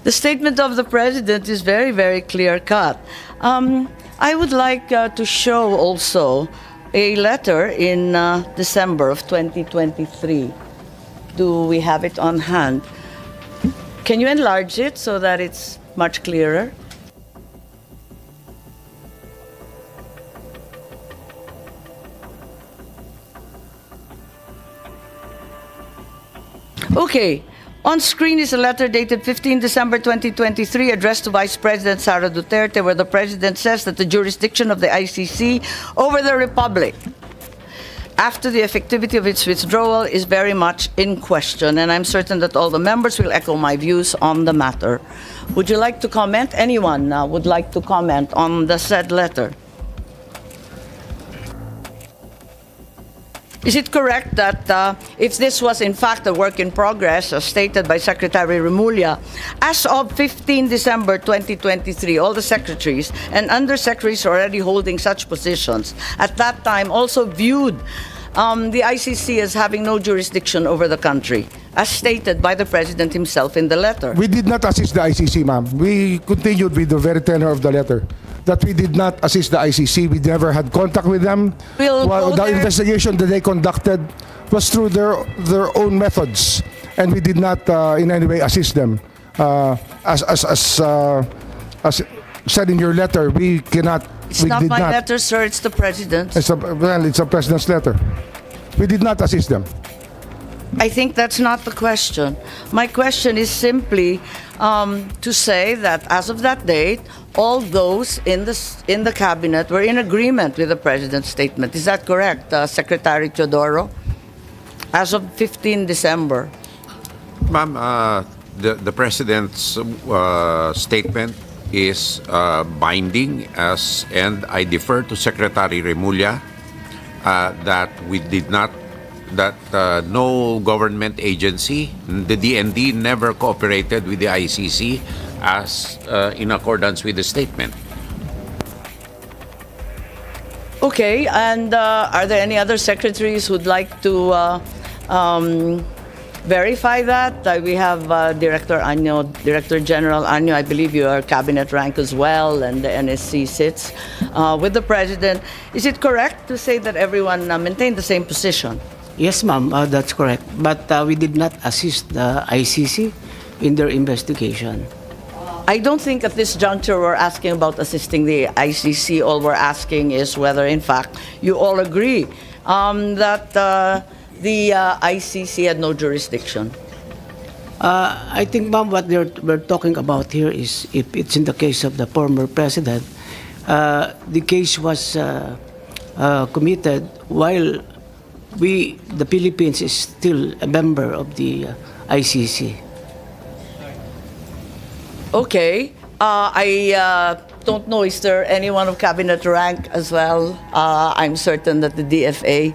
The statement of the President is very, very clear-cut. I would like to show also a letter in December of 2023. Do we have it on hand? Can you enlarge it so that it's much clearer? Okay, on screen is a letter dated 15 December 2023 addressed to Vice President Sara Duterte, where the President says that the jurisdiction of the ICC over the Republic after the effectivity of its withdrawal is very much in question, and I'm certain that all the members will echo my views on the matter. Would you like to comment? Anyone would like to comment on the said letter? Is it correct that if this was in fact a work in progress, as stated by Secretary Remulla, as of 15 December 2023, all the secretaries and undersecretaries already holding such positions at that time also viewed the ICC as having no jurisdiction over the country, as stated by the President himself in the letter? We did not assist the ICC, ma'am. We continued with the very tenor of the letter, that we did not assist the ICC. We never had contact with them. The investigation that they conducted was through their own methods, and we did not in any way assist them. As said in your letter, we cannot. It's not my letter, sir. It's the President's. It's a President's letter. We did not assist them. I think that's not the question. My question is simply to say that as of that date, all those in the cabinet were in agreement with the President's statement. Is that correct, Secretary Teodoro? As of 15 December. Ma'am, the President's statement is binding, and I defer to Secretary Remulla that we did not. That no government agency, the DND, never cooperated with the ICC as in accordance with the statement. Okay, and are there any other secretaries who'd like to verify that? We have Director Anyo, Director General Anyo. I believe you are cabinet rank as well, and the NSC sits with the President. Is it correct to say that everyone maintained the same position? Yes, ma'am, that's correct. But we did not assist the ICC in their investigation. I don't think at this juncture we're asking about assisting the ICC. All we're asking is whether, in fact, you all agree that the ICC had no jurisdiction? I think, ma'am, what we're talking about here is if it's in the case of the former president, the case was committed while the Philippines is still a member of the ICC. Okay. I don't know, is there anyone of cabinet rank as well? I'm certain that the DFA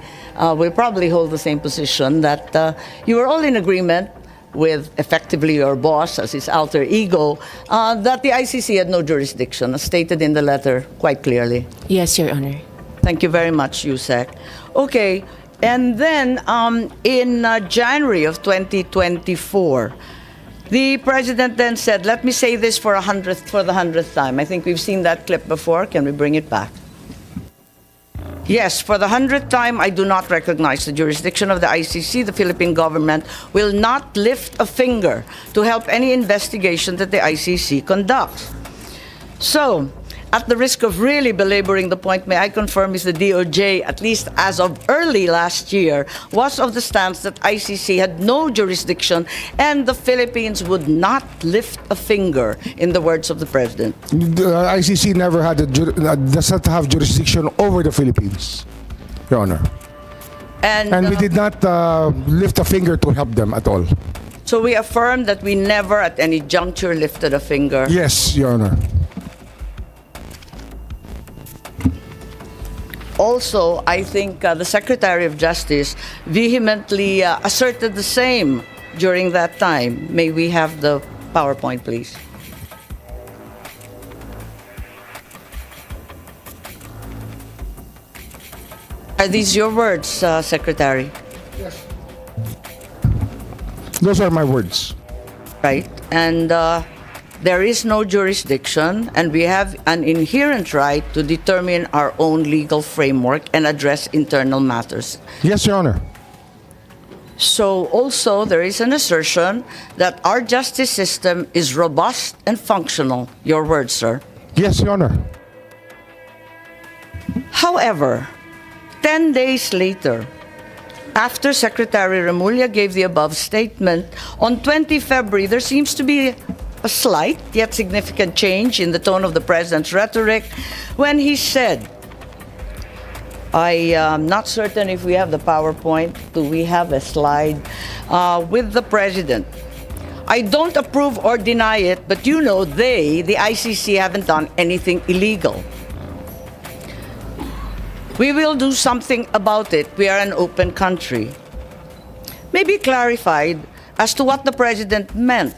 will probably hold the same position, that you were all in agreement with effectively your boss as his alter ego, that the ICC had no jurisdiction, as stated in the letter quite clearly. Yes, Your Honor. Thank you very much, Yusek. Okay, and then in January of 2024, the president then said, let me say this for the 100th time. I think we've seen that clip before. Can we bring it back? Yes, for the 100th time, I do not recognize the jurisdiction of the ICC. The Philippine government will not lift a finger to help any investigation that the ICC conducts. So, at the risk of really belaboring the point, may I confirm is the DOJ, at least as of early last year, was of the stance that ICC had no jurisdiction and the Philippines would not lift a finger, in the words of the president. The ICC never had does not have jurisdiction over the Philippines, Your Honor. And we did not lift a finger to help them at all. So we affirm that we never at any juncture lifted a finger? Yes, Your Honor. Also, I think the Secretary of Justice vehemently asserted the same during that time. May we have the PowerPoint, please? Are these your words, Secretary? Yes. Those are my words. Right. And there is no jurisdiction, and we have an inherent right to determine our own legal framework and address internal matters. Yes, Your Honor. So also there is an assertion that our justice system is robust and functional. Your words, sir. Yes, Your Honor. However, 10 days later, after Secretary Remulla gave the above statement, on 20 February, there seems to be a slight yet significant change in the tone of the president's rhetoric when he said, I am not certain if we have the PowerPoint. Do we have a slide with the president? I don't approve or deny it, but you know the ICC, haven't done anything illegal. We will do something about it. We are an open country. Maybe clarified as to what the president meant,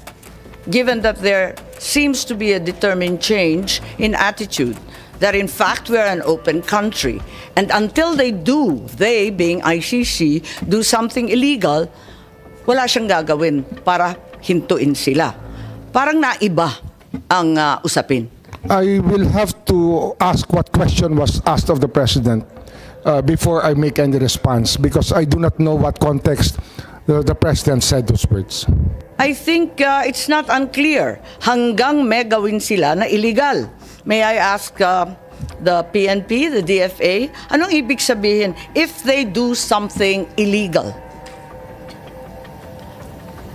given that there seems to be a determined change in attitude, that in fact we are an open country. And until they being ICC, do something illegal, wala siyang gagawin para hintuin sila. Parang naiba ang usapin. I will have to ask what question was asked of the president before I make any response, because I do not know what context the president said those words. I think it's not unclear. Hanggang may gawin sila na illegal. May I ask the PNP, the DFA, anong ibig sabihin if they do something illegal?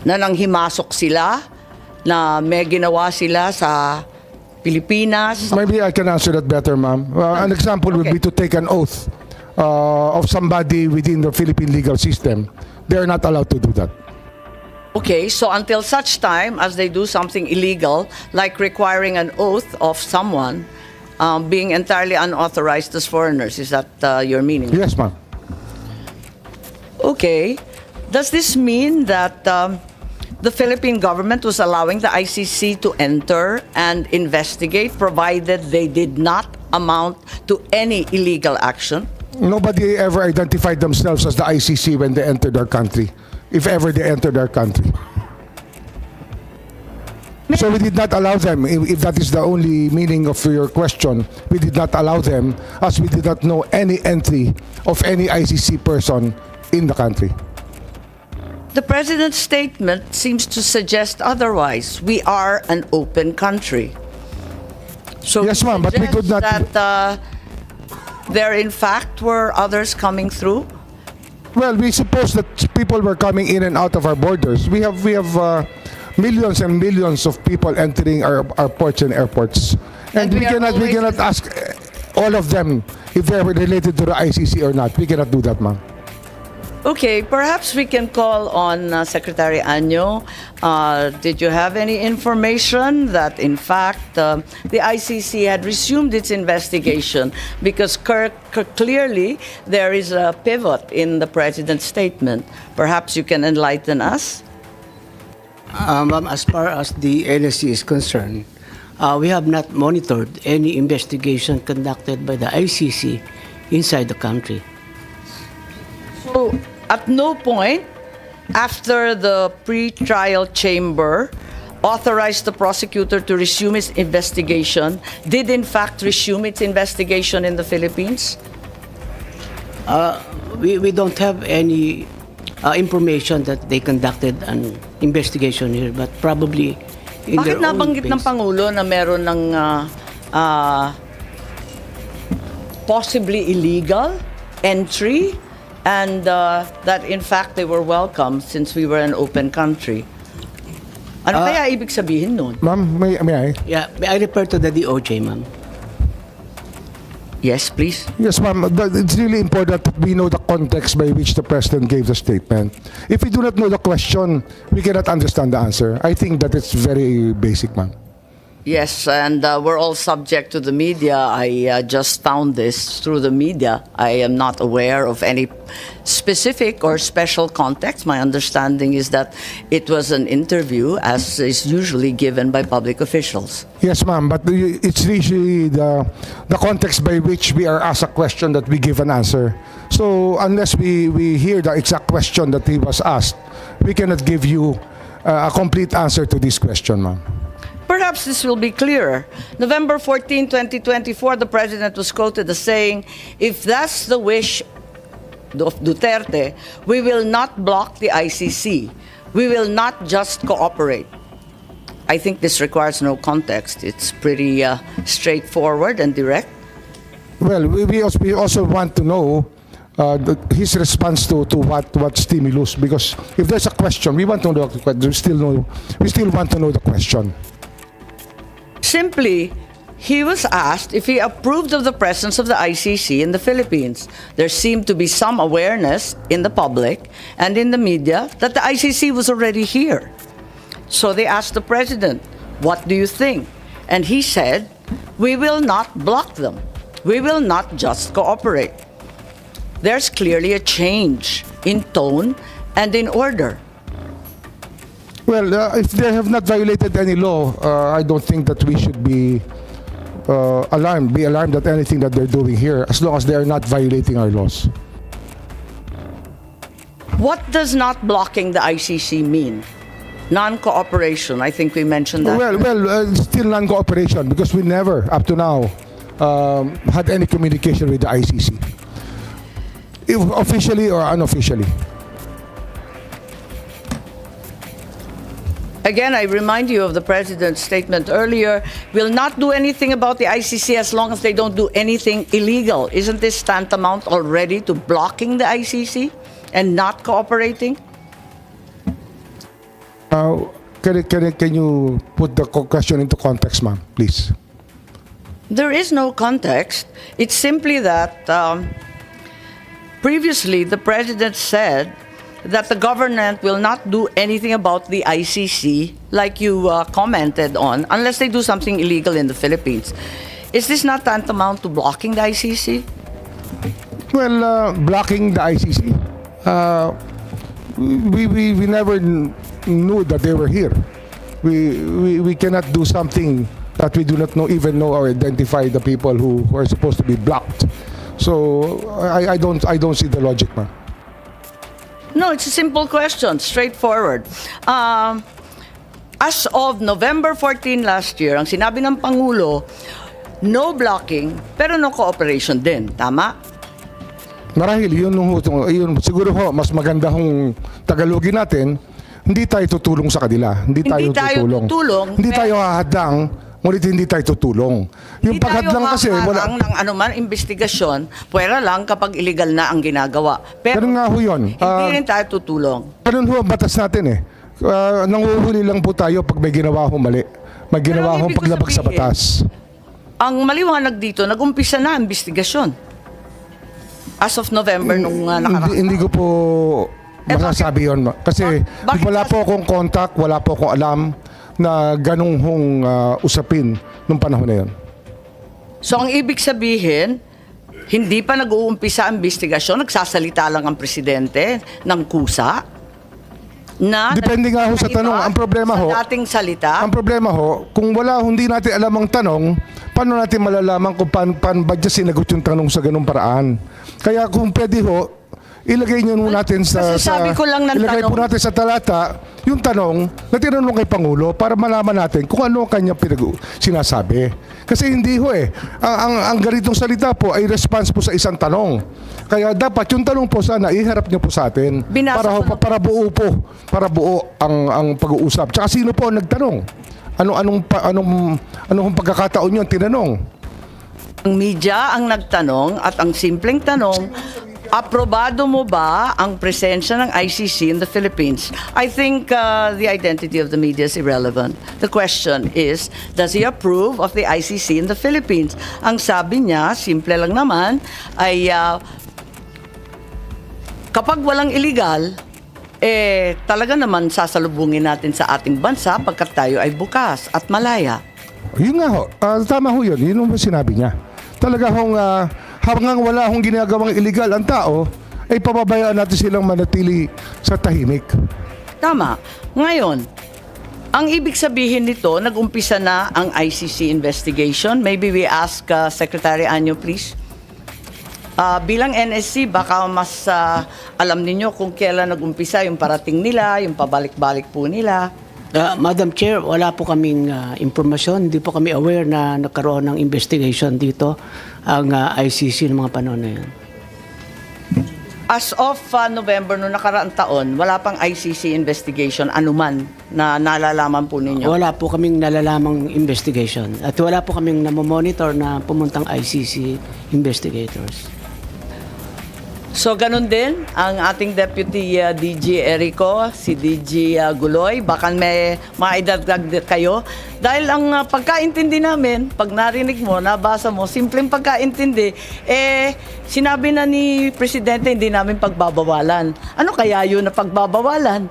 Na nanghimasok sila, na may ginawa sila sa Pilipinas? Maybe I can answer that better, ma'am. An example would be to take an oath of somebody within the Philippine legal system. They are not allowed to do that. Okay, so until such time as they do something illegal, like requiring an oath of someone being entirely unauthorized as foreigners, is that your meaning? Yes, ma'am. Okay. Does this mean that the Philippine government was allowing the ICC to enter and investigate, provided they did not amount to any illegal action? Nobody ever identified themselves as the ICC when they entered our country, if ever they entered our country. So we did not allow them, if that is the only meaning of your question, we did not allow them, as we did not know any entry of any ICC person in the country. The president's statement seems to suggest otherwise. We are an open country. So yes, ma'am, but we could not. That there, in fact, were others coming through. Well, we suppose that people were coming in and out of our borders. We have millions and millions of people entering our ports and airports, and we cannot ask all of them if they are related to the ICC or not. We cannot do that, ma'am. Okay, perhaps we can call on Secretary Anyo. Did you have any information that, in fact, the ICC had resumed its investigation? Because clearly there is a pivot in the President's statement. Perhaps you can enlighten us? Ma'am, as far as the NSC is concerned, we have not monitored any investigation conducted by the ICC inside the country. So, at no point after the pre-trial chamber authorized the prosecutor to resume its investigation, did in fact resume its investigation in the Philippines? We don't have any information that they conducted an investigation here, but probably in their own nabanggit ng Pangulo na meron ng possibly illegal entry and that in fact they were welcome since we were an open country? Ano kaya ibig sabihin nun? Ma'am, may I? Yeah, may I refer to the DOJ, ma'am? Yes, please. Yes, ma'am. It's really important that we know the context by which the President gave the statement. If we do not know the question, we cannot understand the answer. I think that it's very basic, ma'am. Yes, and we're all subject to the media. I just found this through the media. I am not aware of any specific or special context. My understanding is that it was an interview, as is usually given by public officials. Yes, ma'am, but it's usually the context by which we are asked a question that we give an answer. So unless we hear the exact question that he was asked, we cannot give you a complete answer to this question, ma'am. Perhaps this will be clearer. November 14, 2024, the President was quoted as saying, "If that's the wish of Duterte, we will not block the ICC. We will not just cooperate." I think this requires no context. It's pretty straightforward and direct. Well, we also want to know his response to what stimulus, because if there's a question, we want to know the question. We still want to know the question. Simply, he was asked if he approved of the presence of the ICC in the Philippines. There seemed to be some awareness in the public and in the media that the ICC was already here. So they asked the President, "What do you think?" And he said, "We will not block them. We will not just cooperate." There's clearly a change in tone and in order. Well, if they have not violated any law, I don't think that we should be alarmed at anything that they're doing here, as long as they are not violating our laws. What does not blocking the ICC mean? Non-cooperation, I think we mentioned that. Well, still non-cooperation, because we never, up to now, had any communication with the ICC, officially or unofficially. Again, I remind you of the President's statement earlier. We'll not do anything about the ICC as long as they don't do anything illegal. Isn't this tantamount already to blocking the ICC and not cooperating? Can you put the question into context, ma'am, please? There is no context. It's simply that previously the President said that the government will not do anything about the ICC, like you commented on, unless they do something illegal in the Philippines. Is this not tantamount to blocking the ICC? Well, blocking the ICC, we never knew that they were here. We cannot do something that we do not even know or identify the people who are supposed to be blocked. So I don't see the logic, ma'am. No, it's a simple question, straightforward. As of November 14 last year, ang sinabi ng Pangulo, no blocking, pero no cooperation din. Tama? Marahil, yun siguro ho, mas maganda hong Tagalogin natin, hindi tayo tutulong sa kanila. Hindi tayo tutulong. Hindi tayo hahadang ngunit hindi tayo tutulong. Yung Hindi tayo paghadlang kasi, haharang ng anuman investigasyon, pwera lang kapag illegal na ang ginagawa. Pero ganun nga ho yun. hindi rin tayo tutulong. Ganun ho ang batas natin eh. Nanguhuli lang po tayo pag may ginawa ho mali. May ginawa ho paglabag sa batas. Ang maliwanag dito, nag-umpisa na ang investigasyon. As of November nung nakaraan. Hindi ko po masasabi yun. Kasi wala po akong contact, wala po akong alam na ganung hong usapin nung panahon na yun. So ang ibig sabihin, hindi pa nag-uumpisa ang investigasyon, nagsasalita lang ang presidente ng kusa na depende nga ho sa tanong. Ang problema ho, dating salita. Ang problema ho, kung hindi natin alam ang tanong, paano natin malalaman kung paano ba dyan sinagot yung tanong sa ganung paraan? Kaya kung pwede ho, ilagay nyo natin sabi ko lang ng ilagay po natin sa talata yung tanong na tinanong kay Pangulo para malaman natin kung ano ang kanyang sinasabi. Kasi hindi ho ang ganitong salita po ay response po sa isang tanong. Kaya dapat yung tanong po sana iharap nyo po sa atin para buo ang pag-uusap. Tsaka sino po ang nagtanong? Anong pagkakataon yun tinanong? Ang media ang nagtanong at ang simpleng tanong, aprobado mo ba ang presensya ng ICC in the Philippines? I think the identity of the media is irrelevant. The question is, does he approve of the ICC in the Philippines? Ang sabi niya, simple lang naman, ay kapag walang illegal, talaga naman sasalubungin natin sa ating bansa pagkat tayo ay bukas at malaya. Yun nga ho, tama ho yun. Yun ang sinabi niya. Talaga hong hanggang wala hong ginagawang illegal ang tao, ay pababayaan natin silang manatili sa tahimik. Tama. Ngayon, ang ibig sabihin nito, nag-umpisa na ang ICC investigation. Maybe we ask Secretary Anyo, please. Bilang NSC, baka mas alam ninyo kung kailan nag-umpisa yung parating nila, yung pabalik-balik po nila. Madam Chair, wala po kaming impormasyon. Hindi po kami aware na nagkaroon ng investigation dito ang ICC ng mga panahon na yun. As of November noong nakaraang taon, wala pang ICC investigation anuman na nalalaman po ninyo? Wala po kaming nalalamang investigation. At wala po kaming namomonitor na pumuntang ICC investigators. So, ganun din ang ating Deputy DG Erico, si DG Guloy. Baka may maidagdag kayo. Dahil ang pagkaintindi namin, pag narinig mo, nabasa mo, simpleng pagkaintindi, sinabi na ni Presidente, hindi namin pagbabawalan. Ano kaya yun na pagbabawalan?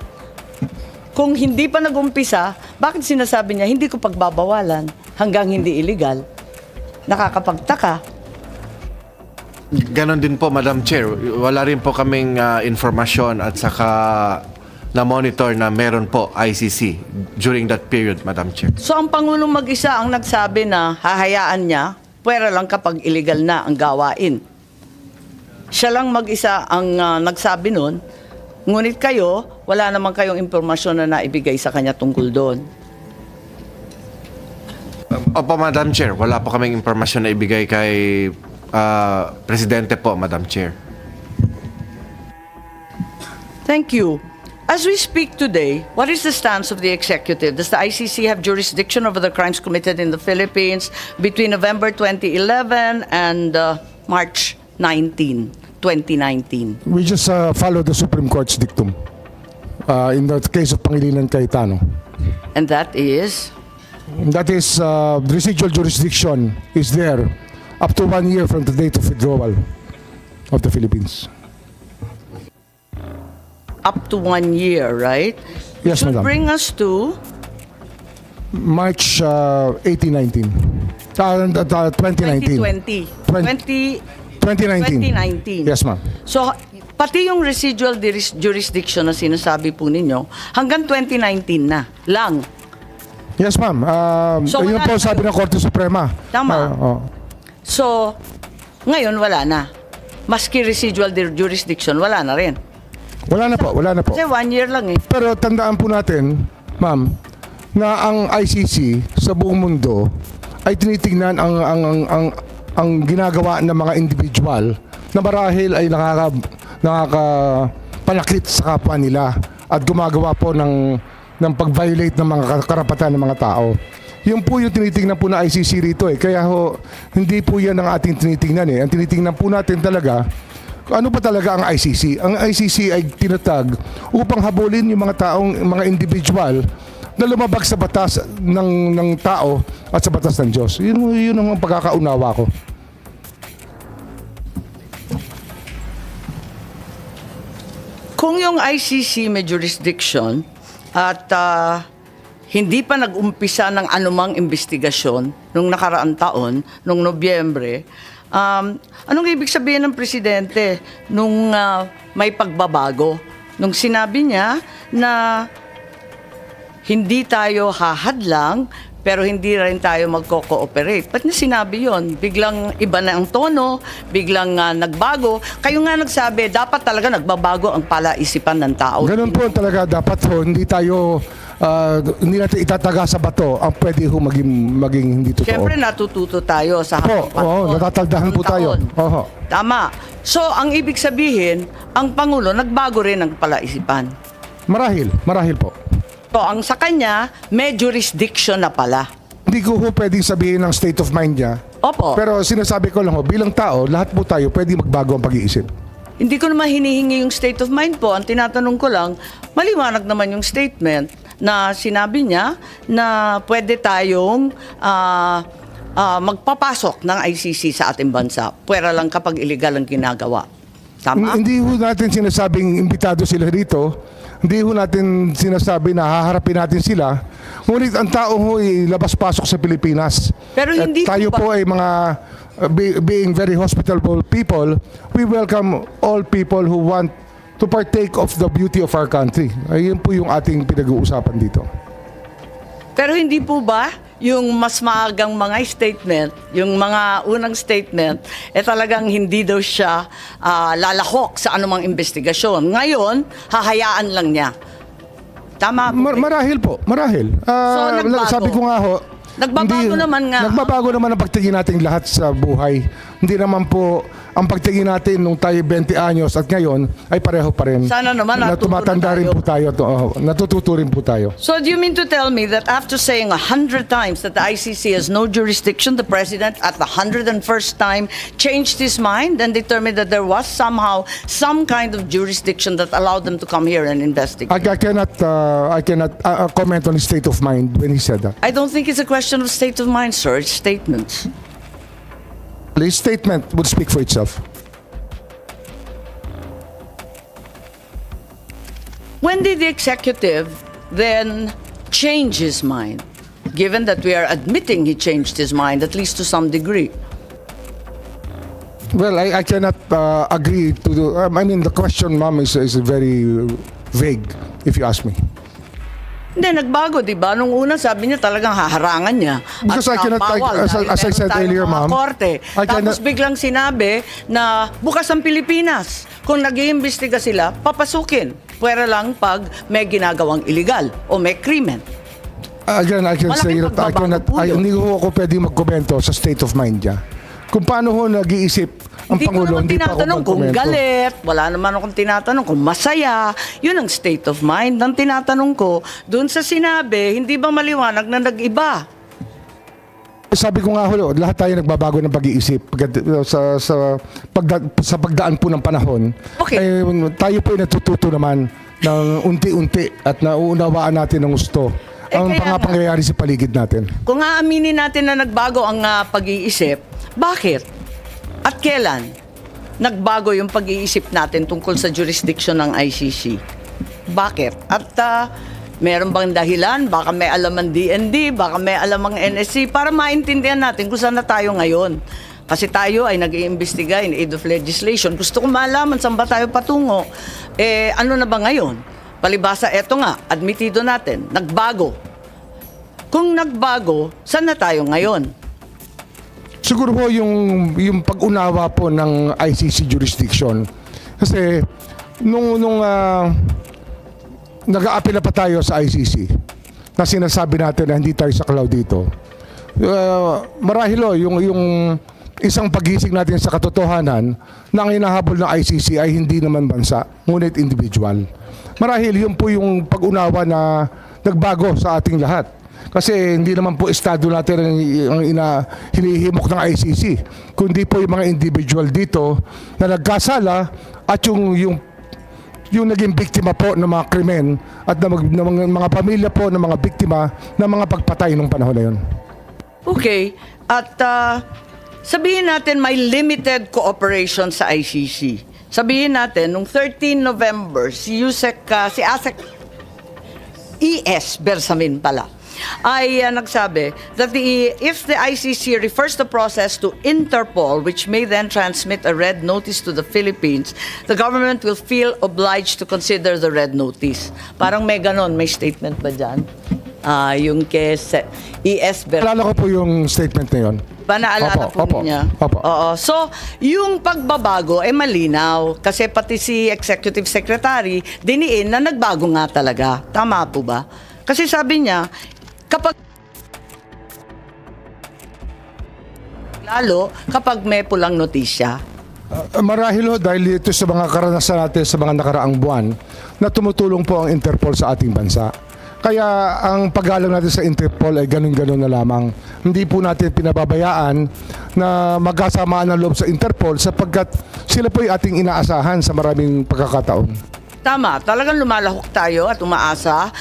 Kung hindi pa nag-umpisa, bakit sinasabi niya, hindi ko pagbabawalan hanggang hindi illegal? Nakakapagtaka. Ganon din po, Madam Chair. Wala rin po kaming informasyon at saka na-monitor na meron po ICC during that period, Madam Chair. So ang Pangulong mag-isa ang nagsabi na hahayaan niya, pwera lang kapag illegal na ang gawain. Siya lang mag-isa ang nagsabi nun, ngunit kayo, wala naman kayong impormasyon na naibigay sa kanya tungkol doon. Opo, Madam Chair. Wala po kaming impormasyon na ibigay kay Presidente po, Madam Chair. Thank you. As we speak today, what is the stance of the executive? Does the ICC have jurisdiction over the crimes committed in the Philippines between November 2011 and March 19, 2019? We just follow the Supreme Court's dictum in the case of Pangilinan Cayetano. And that is? That is, the residual jurisdiction is there up to 1 year from the date of withdrawal of the Philippines. Up to 1 year, right? Yes, Should madam. bring us to? March 2019. 2020. 2019. Yes, ma'am. So, pati yung residual jurisdiction na sinasabi po ninyo, hanggang 2019 na lang. Yes, ma'am. So, yun po sabi ng Korte Suprema. Tama. So, ngayon wala na. Maski residual jurisdiction, wala na rin. Wala na po, wala na po. Kasi 1 year lang eh. Pero tandaan po natin, ma'am, na ang ICC sa buong mundo ay tinitingnan ang ginagawa ng mga individual na marahil ay nakakapanakit sa kapwa nila at gumagawa po ng pag-violate ng mga karapatan ng mga tao. Yun po yung tinitingnan po na ICC rito eh. Kaya ho, hindi po yan ang ating tinitingnan eh. Ang tinitingnan po natin talaga, ano ba talaga ang ICC? Ang ICC ay tinatag upang habulin yung mga individual na lumabag sa batas ng tao at sa batas ng Diyos. Yun ang pagkakaunawa ko. Kung yung ICC may jurisdiction at hindi pa nag-umpisa ng anumang investigasyon nung nakaraang taon, nung Nobyembre, anong ibig sabihin ng presidente nung may pagbabago? Nung sinabi niya na hindi tayo hahadlang pero hindi rin tayo magko-cooperate. Ba't niya sinabi yon? Biglang iba na ang tono, biglang nagbago. Kayo nga nagsabi, dapat talaga nagbabago ang palaisipan ng tao. Ganun po talaga dapat ho. Hindi natin itataga sa bato ang pwede ho maging hindi totoo. Siyempre natututo tayo sa hapong panahon. Oo, natataldahan po tayo. Oo. Tama. So, ang ibig sabihin, ang Pangulo nagbago rin ang palaisipan. Marahil po. So, ang sa kanya, may jurisdiction na pala. Hindi ko ho pwedeng sabihin ng state of mind niya. Opo. Pero sinasabi ko lang ho, bilang tao, lahat po tayo pwede magbago ang pag-iisip. Hindi ko naman hinihingi yung state of mind po. Ang tinatanong ko lang, maliwanag naman yung statement na sinabi niya na pwede tayong magpapasok ng ICC sa ating bansa. Pwera lang kapag illegal ang ginagawa. Tama? Hindi ho natin sinasabing imbitado sila rito. Hindi ho natin sinasabi na haharapin natin sila. Ngunit ang tao ho ay labas-pasok sa Pilipinas. Pero hindi tayo po ay mga being very hospitable people, we welcome all people who want to partake of the beauty of our country. Ayun po yung ating pinag-uusapan dito. Pero hindi po ba yung mas maagang mga statement, yung mga unang statement, talagang hindi daw siya lalahok sa anumang investigasyon. Ngayon, hahayaan lang niya. Tama po. Marahil po, marahil. Sabi ko nga ho, nagbabago naman ang pagtingin natin lahat sa buhay. Hindi naman po ang pagtingin natin nung tayo 20 anyos at ngayon ay pareho pa rin. Sana naman tumatanda rin po tayo. Natututo rin po tayo. So do you mean to tell me that after saying 100 times that the ICC has no jurisdiction, the President at the 101st time changed his mind and determined that there was somehow some kind of jurisdiction that allowed them to come here and investigate? I cannot comment on his state of mind when he said that. I don't think it's a question of state of mind, sir. It's statements. His statement would speak for itself. When did the executive then change his mind, given that we are admitting he changed his mind, at least to some degree? Well, I cannot agree to the... I mean, the question, ma'am, is very vague, if you ask me. Hindi, nagbago, di ba? Nung una, sabi niya talagang haharangan niya. Because at as I said earlier, ma'am, tapos biglang sinabi na bukas ang Pilipinas. Kung nag-iimbestiga sila, papasukin. Pwera lang pag may ginagawang illegal o may krimen. Again, I can say that hindi ko ako pwede magkomento sa state of mind niya. Kung paano ho nag-iisip ang Pangulo, hindi pa ako tinatanong kung galit, wala naman akong tinatanong kung masaya. Yun ang state of mind ng tinatanong ko. Doon sa sinabi, hindi ba maliwanag na nag-iba? Sabi ko nga ho, lahat tayo nagbabago ng pag-iisip sa pagdaan po ng panahon. Okay. Tayo po ay natututo naman ng unti-unti at nauunawaan natin ng gusto ang mga pangyayari sa paligid natin. Kung aaminin natin na nagbago ang pag-iisip, bakit? At kailan nagbago yung pag-iisip natin tungkol sa jurisdiction ng ICC? Bakit? At meron bang dahilan? Baka may alam ang DND, baka may alam ang NSC para maintindihan natin kung saan na tayo ngayon. Kasi tayo ay nag-iimbestiga in aid of legislation. Gusto ko malaman saan ba tayo patungo. Ano na ba ngayon? Palibasa, eto nga, admitido natin, nagbago. Kung nagbago, saan na tayo ngayon? Siguro po yung pag-unawa po ng ICC jurisdiction. Kasi nung nag-a-appeal na pa tayo sa ICC na sinasabi natin na hindi tayo saklaw dito. Marahil yung isang pagising natin sa katotohanan na ang hinahabol ng ICC ay hindi naman bansa, ngunit individual. Marahil yun po yung pag-unawa na nagbago sa ating lahat. Kasi hindi naman po estado natin ang hinihimok ng ICC, kundi po yung mga individual dito na nagkasala at yung naging biktima po ng mga krimen at ng mga pamilya po ng mga biktima ng mga pagpatay nung panahon na yun. Okay. At sabihin natin may limited cooperation sa ICC. Sabihin natin, nung 13 November, si ASEC ES Bersamin pala, ay nagsabi that if the ICC refers the process to Interpol, which may then transmit a red notice to the Philippines, the government will feel obliged to consider the red notice. Parang may ganon, may statement ba dyan? Yung kay ES Bersamin. Alala ko po yung statement na yun. Naalala po niya. Oo. So, yung pagbabago ay malinaw kasi pati si Executive Secretary diniin na nagbago nga talaga. Tama po ba? Kasi sabi niya, lalo kapag may pulang notisya. Marahil dahil ito sa mga karanasan natin sa mga nakaraang buwan na tumutulong po ang Interpol sa ating bansa. Kaya ang paggalang natin sa Interpol ay ganun-ganun na lamang. Hindi po natin pinababayaan na magkasamaan ng loob sa Interpol sapagkat sila po ay ating inaasahan sa maraming pagkakataon. Tama, talagang lumalahok tayo at umaasa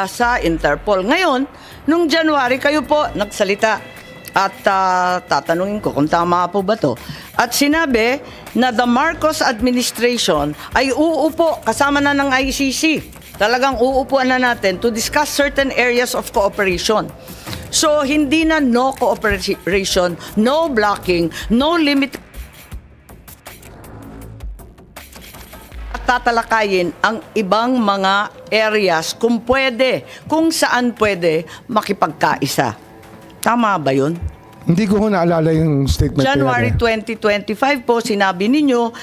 sa Interpol. Ngayon, nung January, kayo po nagsalita at tatanungin ko kung tama po ba to. At sinabi na the Marcos administration ay uupo kasama na ng ICC. Talagang uupuan na natin to discuss certain areas of cooperation. So, hindi na no cooperation, no blocking, no limit. Tatalakayin ang ibang mga areas kung saan pwede makipagkaisa. Tama ba yun? Hindi ko naalala yung statement. January 2025 po, sinabi ninyo,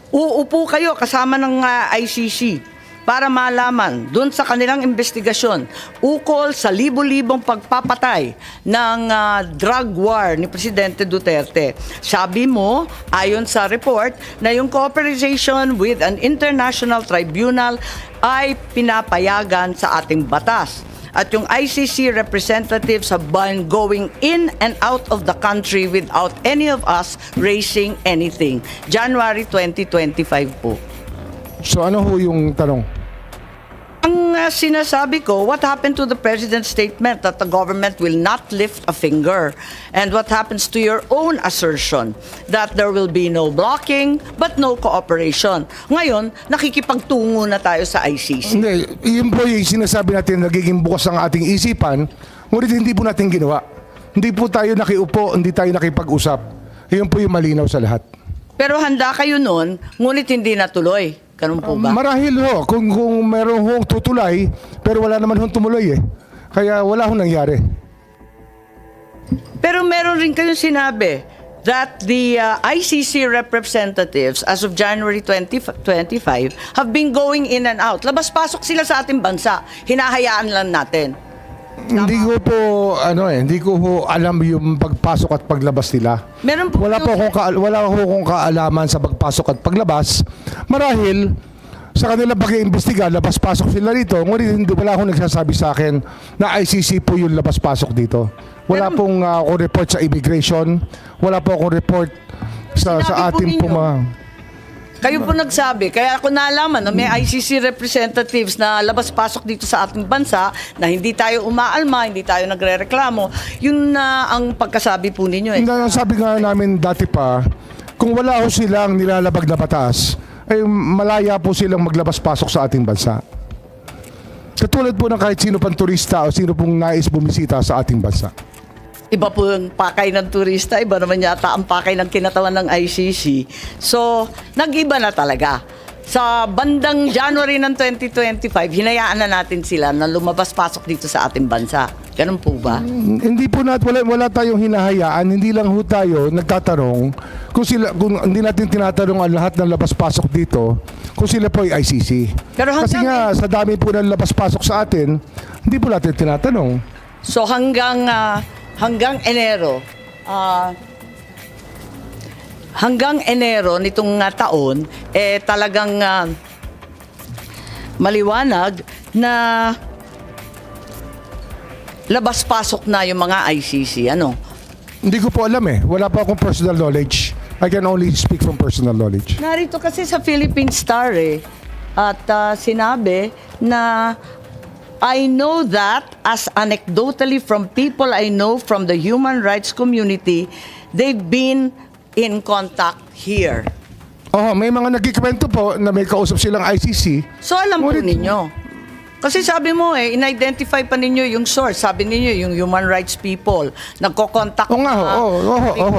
uupo kayo kasama ng ICC para malaman dun sa kanilang investigasyon ukol sa libo-libong pagpapatay ng drug war ni Presidente Duterte. Sabi mo, ayon sa report, na yung cooperation with an international tribunal ay pinapayagan sa ating batas. At yung ICC representatives have been going in and out of the country without any of us raising anything. January 2025 po. So ano ho yung tanong? Ang sinasabi ko, what happened to the President's statement that the government will not lift a finger? And what happens to your own assertion that there will be no blocking but no cooperation? Ngayon, nakikipagtungo na tayo sa ICC. Hindi, yun po yung sinasabi natin, nagiging bukas ang ating isipan, ngunit hindi po natin ginawa. Hindi po tayo nakiupo, hindi tayo nakipag-usap. Yun po yung malinaw sa lahat. Pero handa kayo nun, ngunit hindi natuloy. Ganun po ba? Marahil ho, kung meron hong tutulay, pero wala naman hong tumuloy eh. Kaya wala hong nangyari. Pero meron rin kayong sinabi that the ICC representatives as of January 2025 have been going in and out. Labas-pasok sila sa ating bansa. Hinahayaan lang natin. Hindi ko po hindi ko po alam yung pagpasok at paglabas nila. Meron po wala akong kaalaman sa pagpasok at paglabas. Marahil sa kanila pag-iimbestiga, labas-pasok sila rito. Ngunit wala akong nagsasabi sa akin na ICC po yung labas-pasok dito. Wala pong report sa immigration, wala po akong report sa ating Kayo po nagsabi, kaya ako naalaman na may ICC representatives na labas-pasok dito sa ating bansa na hindi tayo umaalma, hindi tayo nagre-reklamo. Yun na ang pagkasabi po ninyo. Sabi nga namin dati pa, kung wala ho silang nilalabag na batas, ay malaya po silang maglabas-pasok sa ating bansa. Katulad po ng kahit sino pang turista o sino pong nais bumisita sa ating bansa. Iba po yung pakay ng turista, iba naman yata ang pakay ng kinatawan ng ICC. So, nag-iba na talaga. Sa bandang January ng 2025, hinayaan na natin sila na lumabas-pasok dito sa ating bansa. Ganun po ba? Hindi po wala tayong hinahayaan, hindi lang ho tayo nagtatanong kung hindi natin tinatanong ang lahat ng labas-pasok dito kung sila po ay ICC. Pero kasi nga sa dami po ng labas-pasok sa atin, hindi po natin tinatanong. So hanggang Enero nitong taon talagang maliwanag na labas-pasok na yung mga ICC, ano? Hindi ko po alam eh. Wala pa akong personal knowledge. I can only speak from personal knowledge. Narito kasi sa Philippine Star at sinabi na I know that as anecdotally from people I know from the human rights community, they've been in contact here. Oh, may mga nagkikwento po na may kausap silang ICC. So alam po ninyo. Kasi sabi mo in-identify pa ninyo yung source. Sabi ninyo yung human rights people. Nagko-contact na.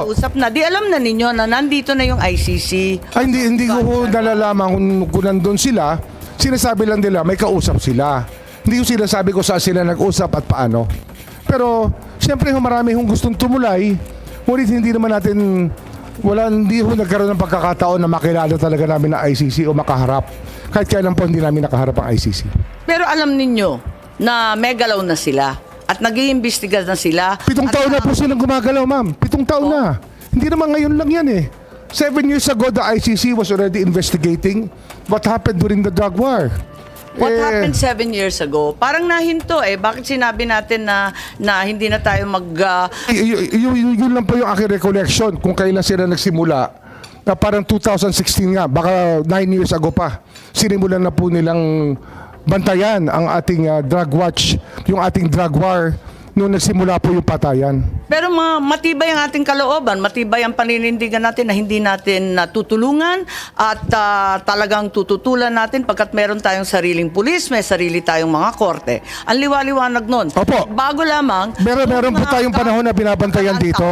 Usap na. Di alam na ninyo na nandito na yung ICC. Ay, hindi ko nalalaman kung nandun sila. Sinasabi lang nila may kausap sila. Hindi ko sinasabi ko saan sila nag-usap at paano. Pero, siyempre marami hong gustong tumulay. Ngunit hindi naman natin, hindi ho nagkaroon ng pagkakataon na makilala talaga namin na ICC o makaharap. Kahit kailan po hindi namin nakaharap ang ICC. Pero alam ninyo na may galaw na sila at nag-iimbestiga na sila. 7 taon na po silang gumagalaw, ma'am. 7 taon na. Hindi naman ngayon lang yan eh. 7 years ago, the ICC was already investigating what happened during the drug war. What happened 7 years ago? Parang nahinto eh. Bakit sinabi natin na hindi na tayo yun lang po yung aking recollection kung kailan sila nagsimula. Na parang 2016 nga, baka 9 years ago pa. Sinimulan na po nilang bantayan ang ating drug watch, yung ating drug war, noong nagsimula po yung patayan. Pero matibay ang ating kalooban, matibay ang paninindigan natin na hindi natin tutulungan at talagang tututulan natin pagkat meron tayong sariling pulis, may sarili tayong mga korte. Ang liwaliwanag nun. Opo. Bago lamang. Meron po tayong panahon na binabantayan dito.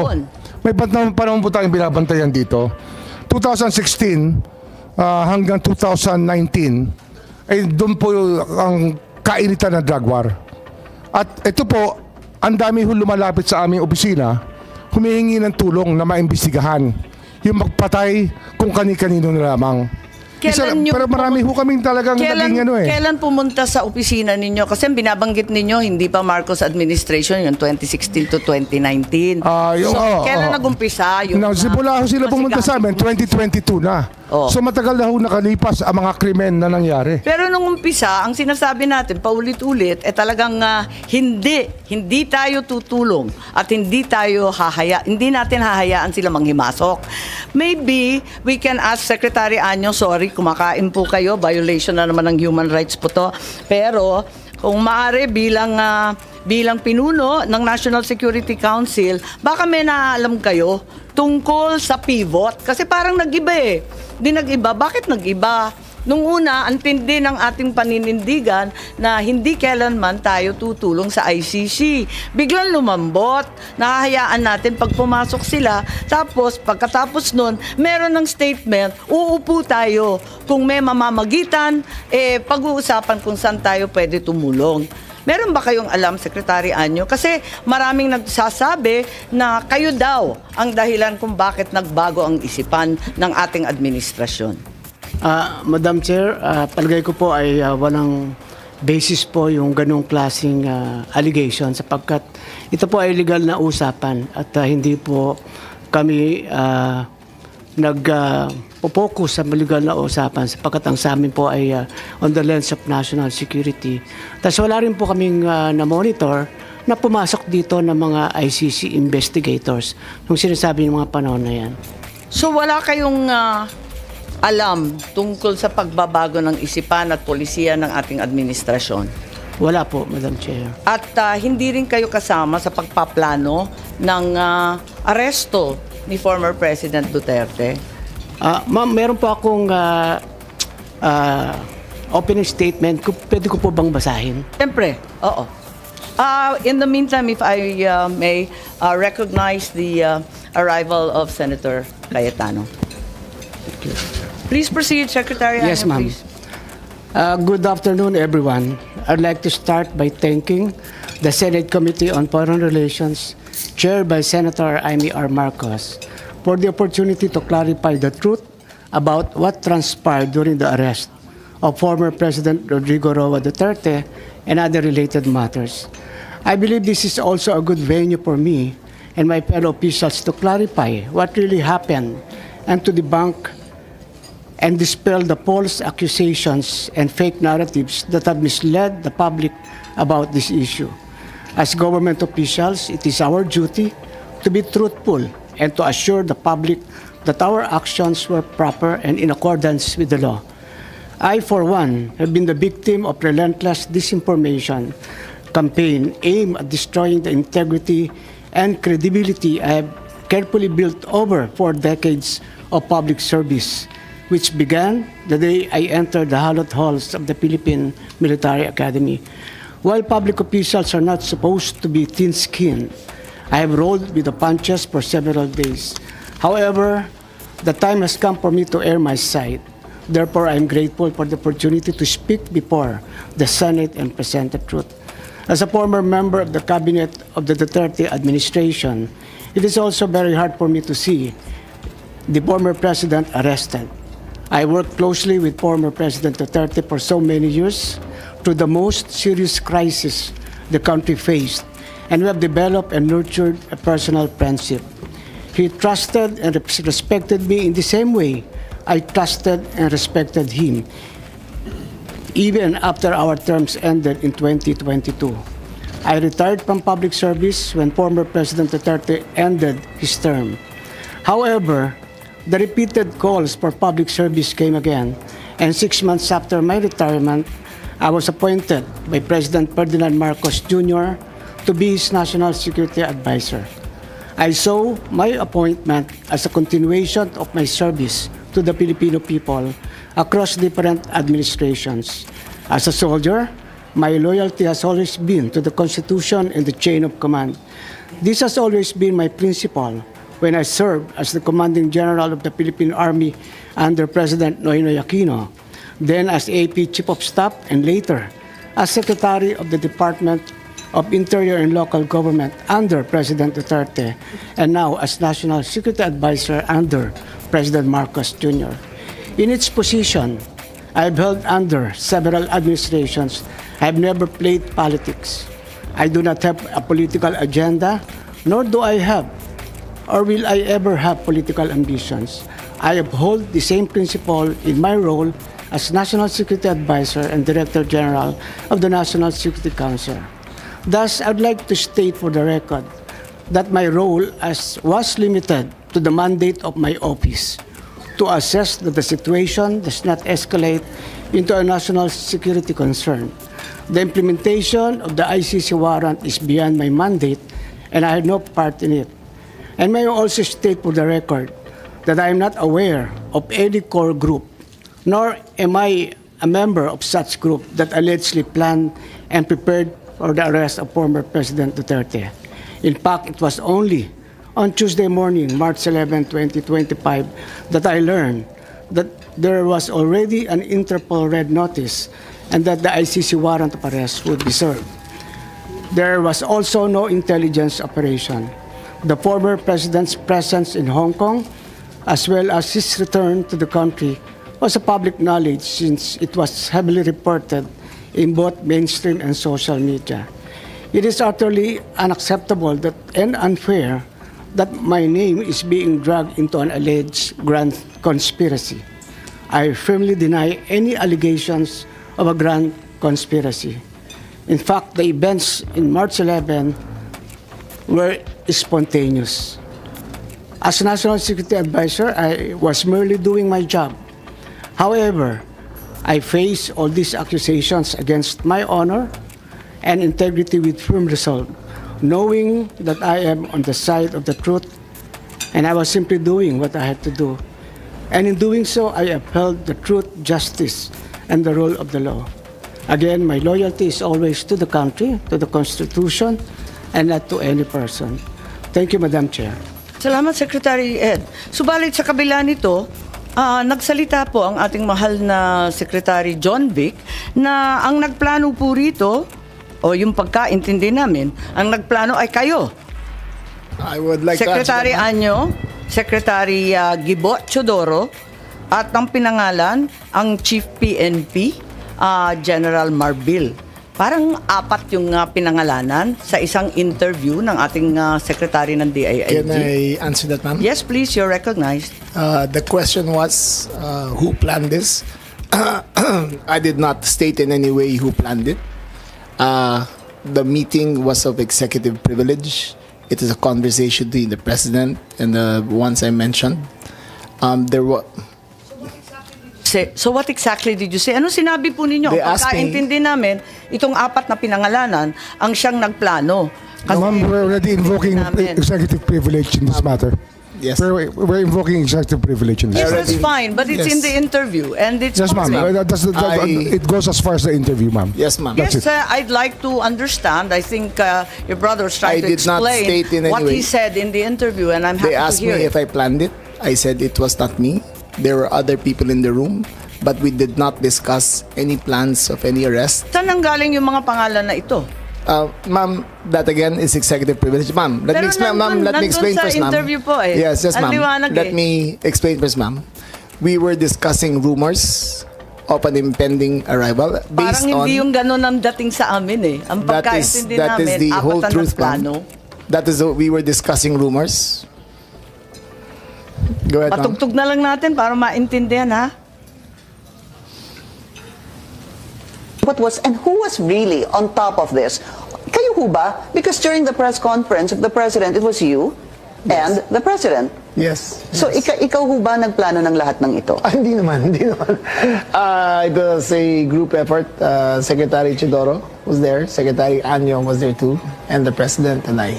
May panahon po tayong binabantayan dito. 2016 hanggang 2019 ay doon po ang kainitan ng drug war. At ito po, ang dami ho lumalapit sa aming opisina, humihingi ng tulong na maimbestigahan yung magpatay kung kani-kanino na lamang. Pero marami ho kaming talagang naging Kailan pumunta sa opisina ninyo? Kasi binabanggit ninyo, hindi pa Marcos administration, yung 2016 to 2019. Kailan nag-umpisa? Simula ho sila pumunta sa amin, 2022 na. So matagal na ho nakalipas ang mga krimen na nangyari. Pero nung umpisa, ang sinasabi natin, paulit-ulit, talagang hindi tayo tutulong at hindi natin hahayaan sila manghimasok. Maybe we can ask Secretary Anyo, sorry, kumakain po kayo, violation na naman ng human rights po to. Pero kung maaari bilang pinuno ng National Security Council, baka may naalam kayo tungkol sa pivot. Kasi parang nag-iba eh. Di nag-iba. Bakit nag-iba? Nung una, ang tindi ng ating paninindigan na hindi kailanman tayo tutulong sa ICC. Biglang lumambot. Nahahayaan natin pag pumasok sila. Tapos, pagkatapos nun, meron ng statement, uupo tayo. Kung may mamamagitan, pag-uusapan kung saan tayo pwede tumulong. Meron ba kayong alam, Secretary Anyo? Kasi maraming nagsasabi na kayo daw ang dahilan kung bakit nagbago ang isipan ng ating administrasyon. Madam Chair, palagay ko po ay walang basis po yung ganong klaseng allegation sapagkat ito po ay legal na usapan at hindi po kami nag-focus sa legal na usapan sapagkat ang sa amin po ay on the lens of national security. Tapos wala rin po kaming na-monitor na pumasok dito ng mga ICC investigators nung sinasabi ng mga panahon na yan. So wala kayong alam tungkol sa pagbabago ng isipan at polisiya ng ating administrasyon? Wala po, Madam Chair. At hindi rin kayo kasama sa pagpaplano ng aresto ni former President Duterte? Ma'am, meron po akong opening statement. Pwede ko po bang basahin? Siyempre, oo. In the meantime, if I may recognize the arrival of Senator Cayetano. Thank you. Please proceed, Secretary. Yes, ma'am. Good afternoon, everyone. I'd like to start by thanking the Senate Committee on Foreign Relations, chaired by Senator Amy R. Marcos, for the opportunity to clarify the truth about what transpired during the arrest of former President Rodrigo Roa Duterte and other related matters. I believe this is also a good venue for me and my fellow officials to clarify what really happened and to debunk and dispel the false accusations and fake narratives that have misled the public about this issue. As government officials, it is our duty to be truthful and to assure the public that our actions were proper and in accordance with the law. I, for one, have been the victim of relentless disinformation campaign aimed at destroying the integrity and credibility I have carefully built over 4 decades of public service, which began the day I entered the hallowed halls of the Philippine Military Academy. While public officials are not supposed to be thin-skinned, I have rolled with the punches for several days. However, the time has come for me to air my side. Therefore, I am grateful for the opportunity to speak before the Senate and present the truth. As a former member of the cabinet of the Duterte administration, it is also very hard for me to see the former president arrested. I worked closely with former President Duterte for so many years through the most serious crisis the country faced, and we have developed and nurtured a personal friendship. He trusted and respected me in the same way I trusted and respected him, even after our terms ended in 2022. I retired from public service when former President Duterte ended his term. However, the repeated calls for public service came again, and 6 months after my retirement, I was appointed by President Ferdinand Marcos Jr. to be his National Security Advisor. I saw my appointment as a continuation of my service to the Filipino people across different administrations. As a soldier, my loyalty has always been to the Constitution and the chain of command. This has always been my principle when I served as the Commanding General of the Philippine Army under President Noynoy Aquino, then as AP Chief of Staff, and later as Secretary of the Department of Interior and Local Government under President Duterte, and now as National Security Advisor under President Marcos Jr. In its position, I have held under several administrations. I have never played politics. I do not have a political agenda, nor do I have, or will I ever have, political ambitions. I uphold the same principle in my role as National Security Advisor and Director General of the National Security Council. Thus, I'd like to state for the record that my role was limited to the mandate of my office to assess that the situation does not escalate into a national security concern. The implementation of the ICC warrant is beyond my mandate, and I had no part in it. And may I also state for the record that I am not aware of any core group, nor am I a member of such group that allegedly planned and prepared for the arrest of former President Duterte. In fact, it was only on Tuesday morning, March 11, 2025, that I learned that there was already an Interpol red notice and that the ICC warrant of arrest would be served. There was also no intelligence operation. The former president's presence in Hong Kong, as well as his return to the country, was a public knowledge since it was heavily reported in both mainstream and social media. It is utterly unacceptable and unfair that my name is being dragged into an alleged grand conspiracy. I firmly deny any allegations of a grand conspiracy. In fact, the events in March 11 were spontaneous. As National Security Advisor, I was merely doing my job. However, I face all these accusations against my honor and integrity with firm resolve, knowing that I am on the side of the truth, and I was simply doing what I had to do. And in doing so, I upheld the truth, justice, and the rule of the law. Again, my loyalty is always to the country, to the Constitution, and not to any person. Thank you, Madam Chair. Salamat, Secretary Ed. Subalit sa kabila nito, nagsalita po ang ating mahal na Secretary John Vic na ang nagplano po rito, o yung pagkaintindi namin, ang nagplano ay kayo. I would like Secretary Anyo, Secretary Gibo Chodoro, at ang pinangalan, ang Chief PNP, General Marbil. Parang apat yung pinangalanan sa isang interview ng ating Secretary ng DILG. Can I answer that, ma'am? Yes, please. You're recognized. The question was, who planned this? I did not state in any way who planned it. the meeting was of executive privilege. It is a conversation between the president and the ones I mentioned. There were. So what exactly did you say? Ano sinabi po ninyo? They asked me- Pagkaintindi namin, itong apat na pinangalanan ang siyang nagplano. Ma'am, we're already invoking executive privilege in this matter. Yes. We're invoking executive privilege in this Yes, matter. that's fine, but it's in the interview and it's Yes, ma'am. public. It goes as far as the interview, ma'am. Yes, ma'am. That's Yes, it. I'd like to understand. I think your brother was trying I to did not explain state in any what he way. said in the interview, and I'm happy They to asked hear me it. if I planned it. I said it was not me. There were other people in the room, but we did not discuss any plans of any arrest. Saan nanggaling yung mga pangalan na ito? Ma'am, that again is executive privilege. Ma'am, let Pero me explain, ma'am. Let me nandun explain sa first, ma'am. interview po eh. Yes, Ang ma'am. liwanag Let me explain first, ma'am. We were discussing rumors of an impending arrival Parang based on. hindi yung ganun ang dating sa amin eh. Ang pagkaintindi that is namin, the whole apat truth, na plano. ma'am. That is we were discussing rumors. Go ahead, ma'am. Patugtog na lang natin para maintindihan ha. What was and who was really on top of this? Kayo ho ba? Because during the press conference of the president, it was you and the president. Yes. So ikaw ho ba nagplano ng lahat ng ito? Hindi naman. It was a group effort. Secretary Chidoro was there. Secretary Anyong was there too. And the president and I.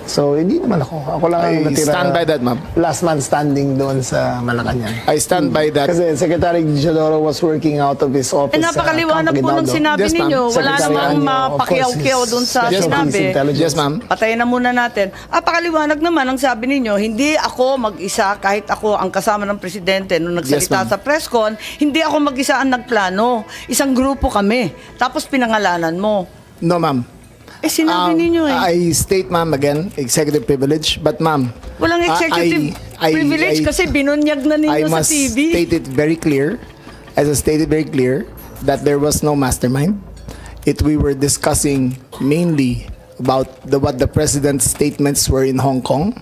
So, hindi naman ako. Ako lang ang natira. I stand by that, ma'am. Last man standing doon sa Malacanang. I stand by that. Kasi Secretary Chidoro was working out of his office. Napakaliwanag po ng sinabi ninyo. Wala namang mapakiyaw-kiyaw doon sa sinabi. Yes, ma'am. Patayin na muna natin. Napakaliwanag naman ang sabi ninyo. Hindi ako mag-isa kahit ako ang kasama ng presidente nung nagsalita sa press con. Hindi ako mag-isa ang nagplano. Isang grupo kami. Tapos pinangalanan mo. No, ma'am. Sinabi ninyo eh. I state, ma'am, again, executive privilege. But, ma'am, walang executive privilege kasi binunyag na ninyo sa TV. I must state it very clear, as I stated very clear, that there was no mastermind. We were discussing mainly about what the president's statements were in Hong Kong,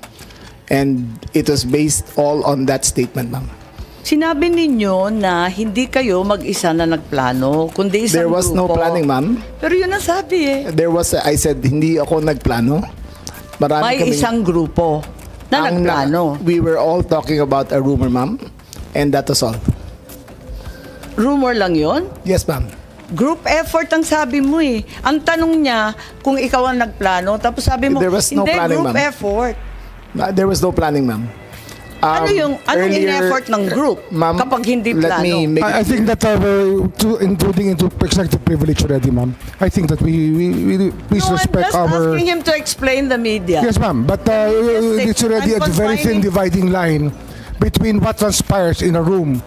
and it was based all on that statement, ma'am. Sinabi ninyo na hindi kayo mag-isa na nagplano, kundi isang There was no grupo. planning, ma'am. Pero yun ang sabi eh. I said, hindi ako nagplano. May isang grupo na nagplano. We were all talking about a rumor, ma'am. And that was all. Rumor lang yun? Yes, ma'am. Group effort ang sabi mo eh. Ang tanong niya kung ikaw ang nagplano, tapos sabi mo, There was no hindi, planning, group ma'am. effort. There was no planning, ma'am. Anong in-effort ng group kapag hindi plano? I think that including into executive privilege already, ma'am. I think that we please respect I'm just our. asking him to explain the media. Yes, ma'am. But it's already a very thin dividing line between what transpires in a room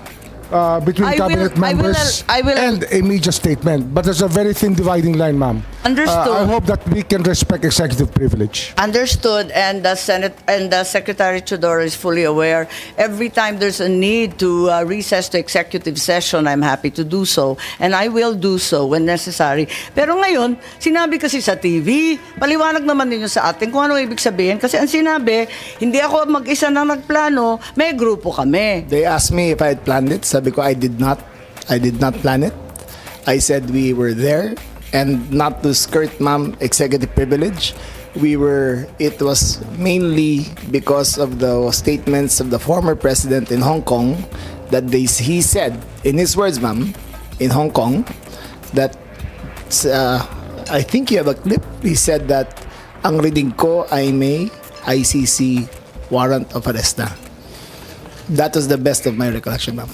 between cabinet members and a media statement. But there's a very thin dividing line, ma'am. Understood. I hope that we can respect executive privilege. Understood, and the Senate and the Secretary Chidoro is fully aware. Every time there's a need to recess to executive session, I'm happy to do so, and I will do so when necessary. Pero ngayon, sinabi kasi sa TV, paliwanag naman ninyo sa atin kung ano ibig sabihin. Kasi ang sinabi, hindi ako mag-isa na nagplano, may grupo kami. They asked me if I had planned it. Sabi ko, I did not. I did not plan it. I said we were there. And not to skirt, ma'am, executive privilege, it was mainly because of the statements of the former president in Hong Kong that he said, in his words, ma'am, in Hong Kong, that, I think you have a clip, he said that, ang reading ko ay may ICC warrant of arrest na. That was the best of my recollection, ma'am.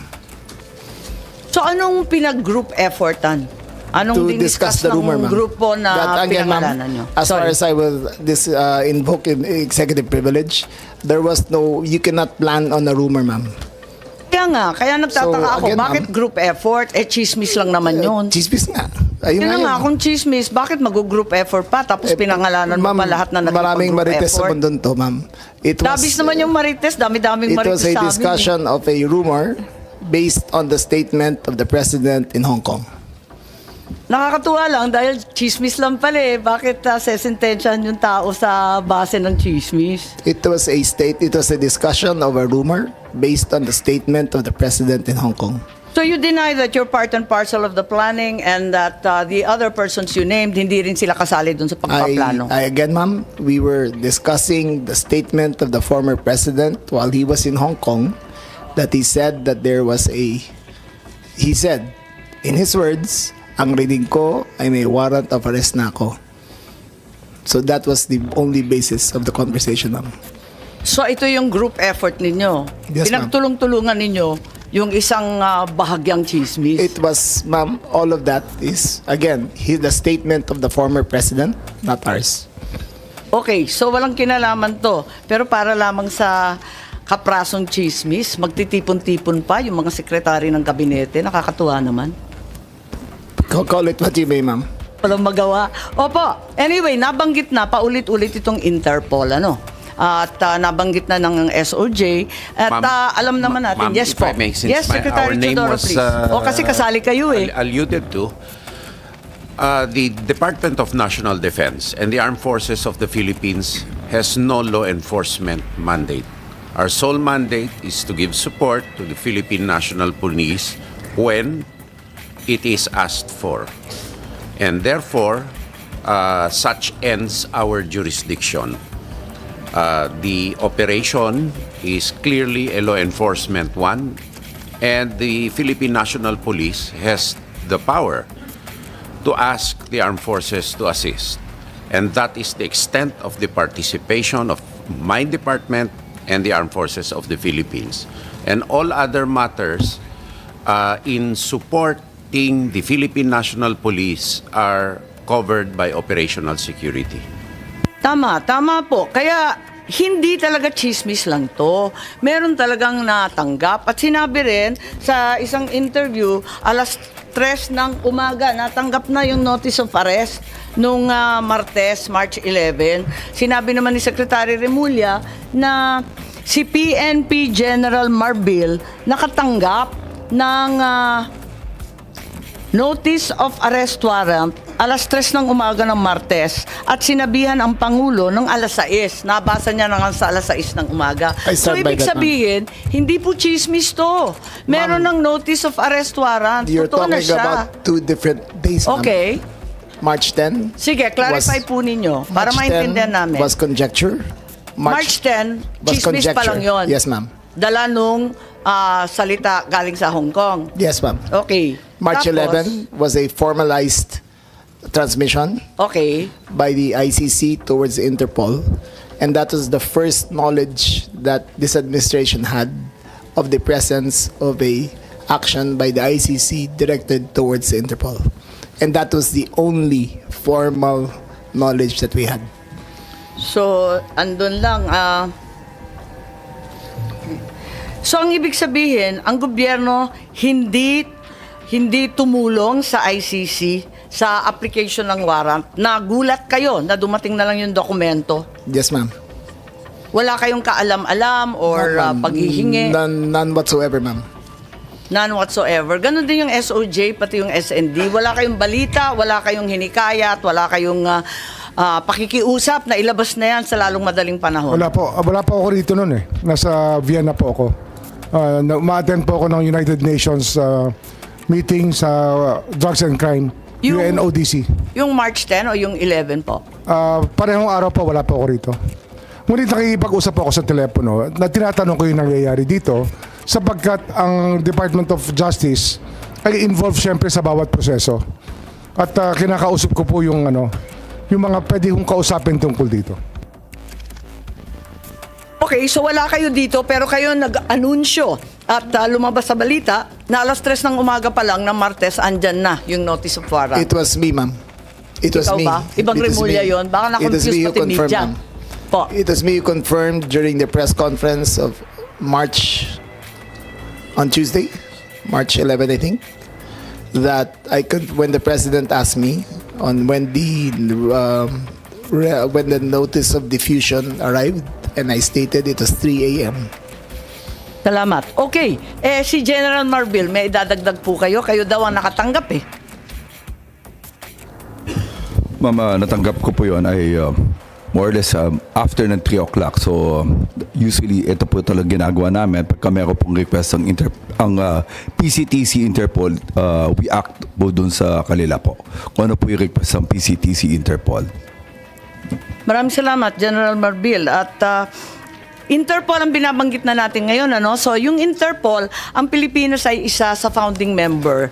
So anong pinag-group effortan? Anong To discuss the rumor, ma'am. Grupo na again, pinangalanan nyo? As far as I will invoke executive privilege, there was no, you cannot plan on a rumor, ma'am. Kaya nagtataka ako, again, bakit group effort? Chismis lang naman yun. Chismis nga. Yun nga, kung chismis, bakit mag-group effort pa? Tapos pinangalanan mo pa lahat na maraming nag-group marites sa effort? mundo to, ma'am. Dabis naman yung marites, dami-daming marites sa amin. It was a discussion of a rumor based on the statement of the president in Hong Kong. Nakakatuwa lang dahil chismis lang pala eh. Bakit sesentensyahan yung tao sa base ng chismis? It was a discussion of a rumor based on the statement of the president in Hong Kong. So you deny that you're part and parcel of the planning and that the other persons you named, hindi rin sila kasali dun sa pagpaplano? Again, ma'am, we were discussing the statement of the former president while he was in Hong Kong, that he said that there was he said, in his words, ang reading ko ay may warrant of arrest na ako. So that was the only basis of the conversation, ma'am. So ito yung group effort ninyo? Yes, ma'am. Pinagtulong-tulungan ninyo yung isang bahagyang chismis? It was, ma'am, all of that is, again, the statement of the former president, not ours. Okay, so walang kinalaman to. Pero para lamang sa kaprasong chismis, magtitipon-tipon pa yung mga sekretary ng kabinete. Nakakatuwa naman. Call it what you may, ma'am. Walang magawa. Opo, anyway, nabanggit na paulit-ulit itong Interpol, ano? At nabanggit na ng SOJ. At alam naman natin, yes po. Yes, Secretary Teodoro, please. Kasi kasali kayo eh. Alluded to, the Department of National Defense and the Armed Forces of the Philippines has no law enforcement mandate. Our sole mandate is to give support to the Philippine National Police when it is asked for. And therefore, such ends our jurisdiction. The operation is clearly a law enforcement one, and the Philippine National Police has the power to ask the armed forces to assist. And that is the extent of the participation of my department and the armed forces of the Philippines. And all other matters in supporting the Philippine National Police are covered by operational security. Tama po. Kaya hindi talaga chismis lang to. Meron talagang natanggap. At sinabi rin sa isang interview, alas 3 ng umaga, natanggap na yung notice of arrest nung Martes, March 11. Sinabi naman ni Secretary Remulla na si PNP General Marbil nakatanggap ng notice of arrest warrant alas 3 ng umaga ng Martes at sinabihan ang Pangulo ng alas 6. Nabasa niya na nga sa alas 6 ng umaga. So ibig sabihin, hindi po chismis to. Meron ng notice of arrest warrant. You're talking about 2 different days. Okay. March 10. Sige, clarify po ninyo para maintindihan namin. Was conjecture. March 10, chismis pa lang yun. Yes, ma'am. Dala nung salita galing sa Hong Kong. Yes, ma'am. Okay. March 11 was a formalized transmission by the ICC towards Interpol, and that was the first knowledge that this administration had of the presence of a action by the ICC directed towards Interpol, and that was the only formal knowledge that we had. So andun lang. So ang ibig sabihin, ang gobyerno hindi tumulong sa ICC sa application ng warrant. Nagulat kayo na dumating na lang yung dokumento. Yes, ma'am. Wala kayong kaalam-alam or paghihingi? None whatsoever, ma'am. None whatsoever. Ganon din yung SOJ, pati yung SND. Wala kayong balita, wala kayong hinikayat, wala kayong pakikiusap na ilabas na yan sa lalong madaling panahon. Wala po ako rito noon eh. Nasa Vienna po ako. Ma-attend po ako ng United Nations meeting sa Drugs and Crime, UNODC. Yung March 10 o yung 11 po? Parehong araw po, wala po ako rito. Ngunit nakikipag-usap ako sa telepono na tinatanong ko yung nangyayari dito sapagkat ang Department of Justice ay involved syempre sa bawat proseso. At kinakausap ko po yung mga pwede kong kausapin tungkol dito. Okay, so wala kayo dito pero kayo nag-anunsyo at lumabas sa balita na alas 3 ng umaga pa lang ng Martes andyan na yung notice of warrant. It was me, ma'am. It was me. Ba? Ibang Remulla yun? Baka na-confuse pati media. It was me who confirmed during the press conference of March on Tuesday, March 11, I think, that when the president asked me on when the notice of diffusion arrived, and I stated it was 3 a.m. Salamat. Okay. Si General Marbil, may idadagdag po kayo. Kayo daw ang nakatanggap eh. Ma'am, natanggap ko po yun ay more or less after ng 3 o'clock. So usually ito po talaga ginagawa namin pagka meron pong request ang PCTC Interpol, we act po dun sa kanila po kung ano po yung request ng PCTC Interpol. Maraming salamat, General Marbil. At Interpol ang binabanggit na natin ngayon, ano? So, yung Interpol, ang Pilipinas ay isa sa founding member.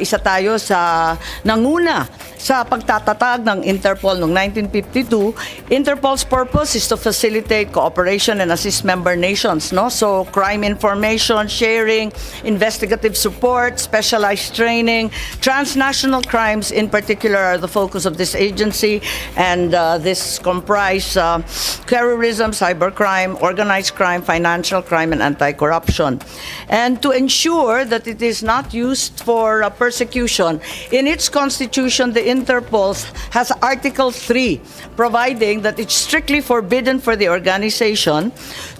Isa tayo sa nanguna sa pagtatatag ng Interpol noong 1952. Interpol's purpose is to facilitate cooperation and assist member nations, no? So, crime information sharing, investigative support, specialized training, transnational crimes in particular are the focus of this agency, and this comprise terrorism, cybercrime, organized crime, financial crime, and anti-corruption. And to ensure that it is not used for persecution, in its constitution, the Interpol has Article 3, providing that it's strictly forbidden for the organization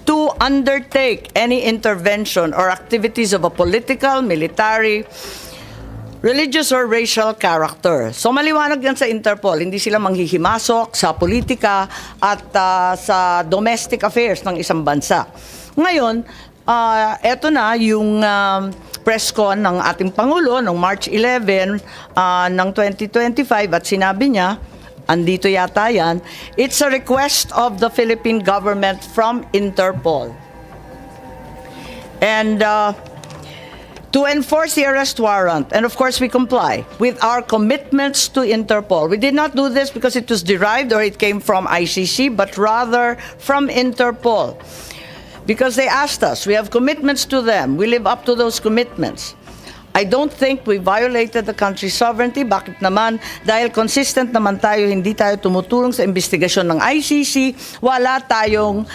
to undertake any intervention or activities of a political, military, religious or racial character. So maliwanag yan sa Interpol, hindi sila manghihimasok sa politika at sa domestic affairs ng isang bansa. Ngayon, eto na yung press con ng ating Pangulo noong March 11 ng 2025 at sinabi niya, andito yata yan, it's a request of the Philippine government from Interpol. And to enforce the arrest warrant, and of course we comply with our commitments to Interpol. We did not do this because it was derived or it came from ICC, but rather from Interpol. Because they asked us, we have commitments to them, we live up to those commitments. I don't think we violated the country's sovereignty. Bakit naman? Dahil consistent naman tayo, hindi tayo tumutulong sa investigasyon ng ICC. Wala tayong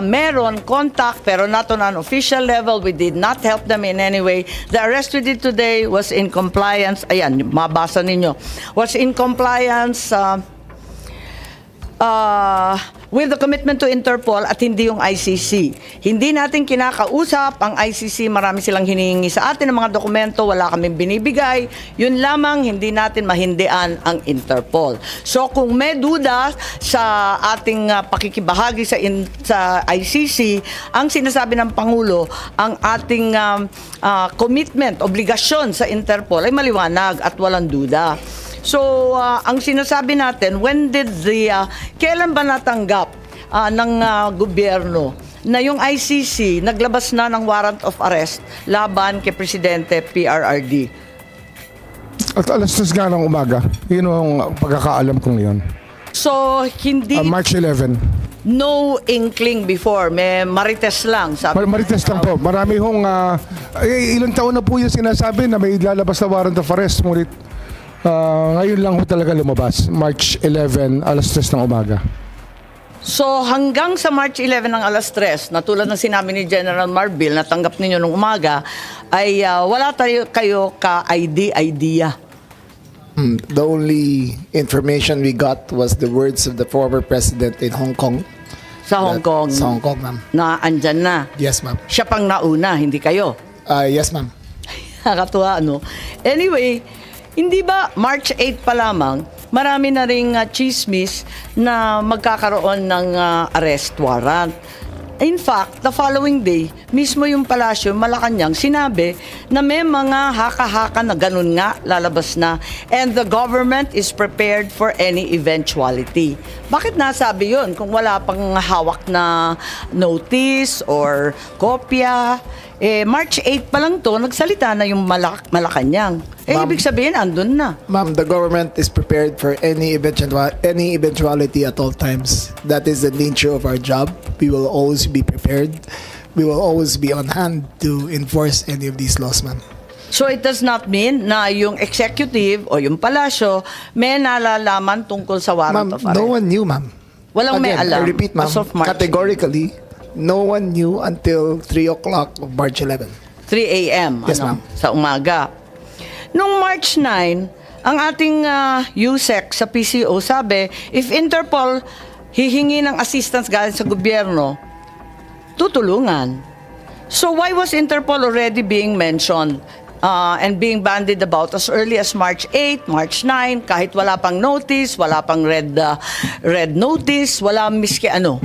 meron contact, pero not on an official level. We did not help them in any way. The arrest we did today was in compliance. Ayan, mabasa ninyo. Was in compliance with the commitment to Interpol at hindi yung ICC. Hindi natin kinakausap ang ICC, marami silang hinihingi sa atin ng mga dokumento, wala kaming binibigay. Yun lamang, hindi natin mahindian ang Interpol. So kung may duda sa ating pakikibahagi sa ICC, ang sinasabi ng Pangulo, ang ating commitment, obligasyon sa Interpol ay maliwanag at walang duda. So, ang sinasabi natin, kailan ba natanggap ng gobyerno na yung ICC naglabas na ng warrant of arrest laban kay Presidente PRRD? At alas 3 nga ng umaga. Yun ang pagkakaalam kong yun. So, hindi... March 11. No inkling before. May marites lang. Marites lang po. Marami hong... ilang taon na po yung sinasabi na may lalabas na warrant of arrest. Ngunit ngayon lang ho talaga lumabas. March 11, alas 3 ng umaga. So hanggang sa March 11 ng alas 3, na tulad ng sinabi ni General Marbil, natanggap ninyo nung umaga, ay wala kayo ka-idea. The only information we got was the words of the former president in Hong Kong. Sa Hong Kong? Sa Hong Kong, ma'am. Na andyan na? Yes, ma'am. Siya pang nauna, hindi kayo? Yes, ma'am. Nakatuwa, no? Anyway, hindi ba March 8 pa lamang, marami na ring chismis na magkakaroon ng arrest warrant. In fact, the following day, mismo yung palasyo, Malacanang, sinabi na may mga haka-haka na ganun nga lalabas na, and the government is prepared for any eventuality. Bakit nasabi yun kung wala pang hawak na notice or kopya? March 8 pa lang to, nagsalita na yung Malacanang. Ibig sabihin, andun na. Ma'am, the government is prepared for any eventuality at all times. That is the nature of our job. We will always be prepared. We will always be on hand to enforce any of these laws, ma'am. So it does not mean na yung executive o yung palasyo may nalalaman tungkol sa warrant of arrest? No one knew, ma'am. Walang may alam. I repeat, ma'am, categorically, no one knew until 3 o'clock of March 11. 3 a.m. Yes, ma'am. Sa umaga. Nung March 9, ang ating USEC sa PCO sabi, if Interpol hihingi ng assistance galing sa gobyerno, tutulungan. So why was Interpol already being mentioned and being bandied about as early as March 8, March 9, kahit wala pang notice, wala pang red notice, wala miski ano.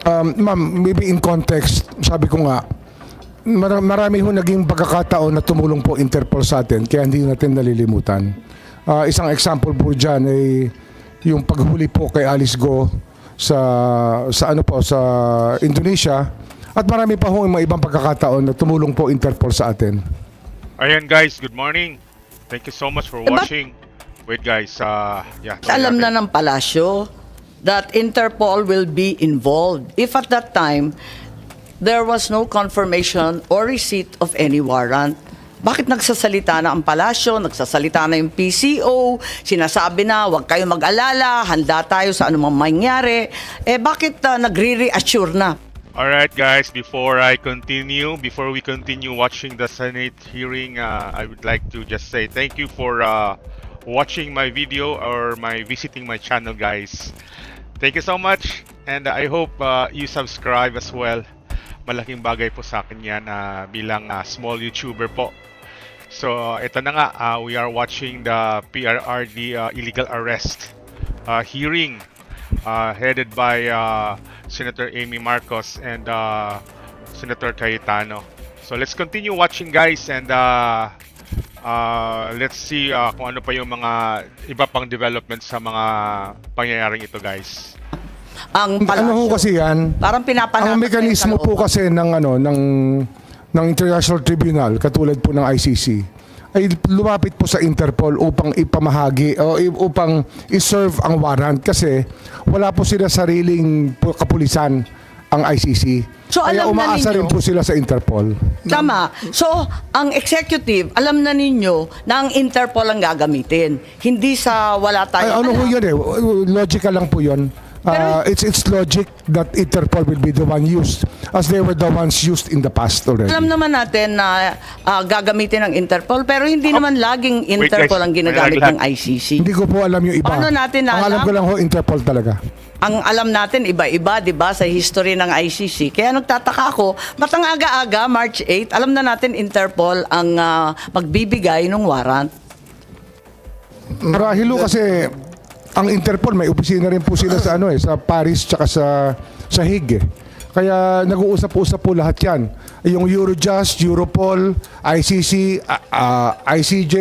Ma'am, maybe in context, sabi ko nga, marami ho naging pagkakataon na tumulong po Interpol sa atin, kaya hindi natin nalilimutan. Isang example po dyan ay yung paghuli po kay Alice Go sa Indonesia, at marami pa ho yung mga ibang pagkakataon na tumulong po Interpol sa atin. Ayan guys, good morning. Thank you so much for watching. Wait guys, Alam na ng palasyo that Interpol will be involved if at that time there was no confirmation or receipt of any warrant. Bakit nagsasalita na ang palasyo, nagsasalita na yung PCO, sinasabi na huwag kayo mag-alala, handa tayo sa anumang mangyari, bakit nagre-reassure na? Alright guys, before we continue watching the Senate hearing, I would like to just say thank you for watching my video or visiting my channel guys. Thank you so much, and I hope you subscribe as well. Malaking bagay po sa akin yan bilang small YouTuber po. So ito na nga, we are watching the PRRD illegal arrest hearing headed by Senator Amy Marcos and Senator Cayetano. So let's continue watching guys, and let's see kung ano pa yung mga iba pang developments sa mga pangyayaring ito guys. Ang ano ho kasi yan? Parang pinapanatag. Ang mekanismo po kasi ng International Tribunal, katulad po ng ICC, ay lumapit po sa Interpol upang ipamahagi o upang iserve ang warrant kasi wala po sila sariling kapulisan ang ICC. So, kaya umaasa rin po sila sa Interpol. Tama. So, ang executive, alam na ninyo na ang Interpol ang gagamitin. Hindi sa wala tayo. Ano ho yun logical lang po yun. It's logic that Interpol will be the one used as they were the ones used in the past already. Alam naman natin na gagamitin ng Interpol, pero hindi naman laging Interpol ang ginagamit ng ICC. Hindi ko po alam yung iba. Paano natin ang alam ko lang ho, Interpol talaga. Ang alam natin, iba-iba, di ba, sa history ng ICC. Kaya nagtataka ako, matang aga-aga, March 8, alam na natin Interpol ang magbibigay ng warrant. Marahil kasi ang Interpol may opisina rin po sila sa sa Paris tsaka sa Hague. Kaya nag-uusap-usap po lahat 'yan. Yung Eurojust, Europol, ICC, ICJ,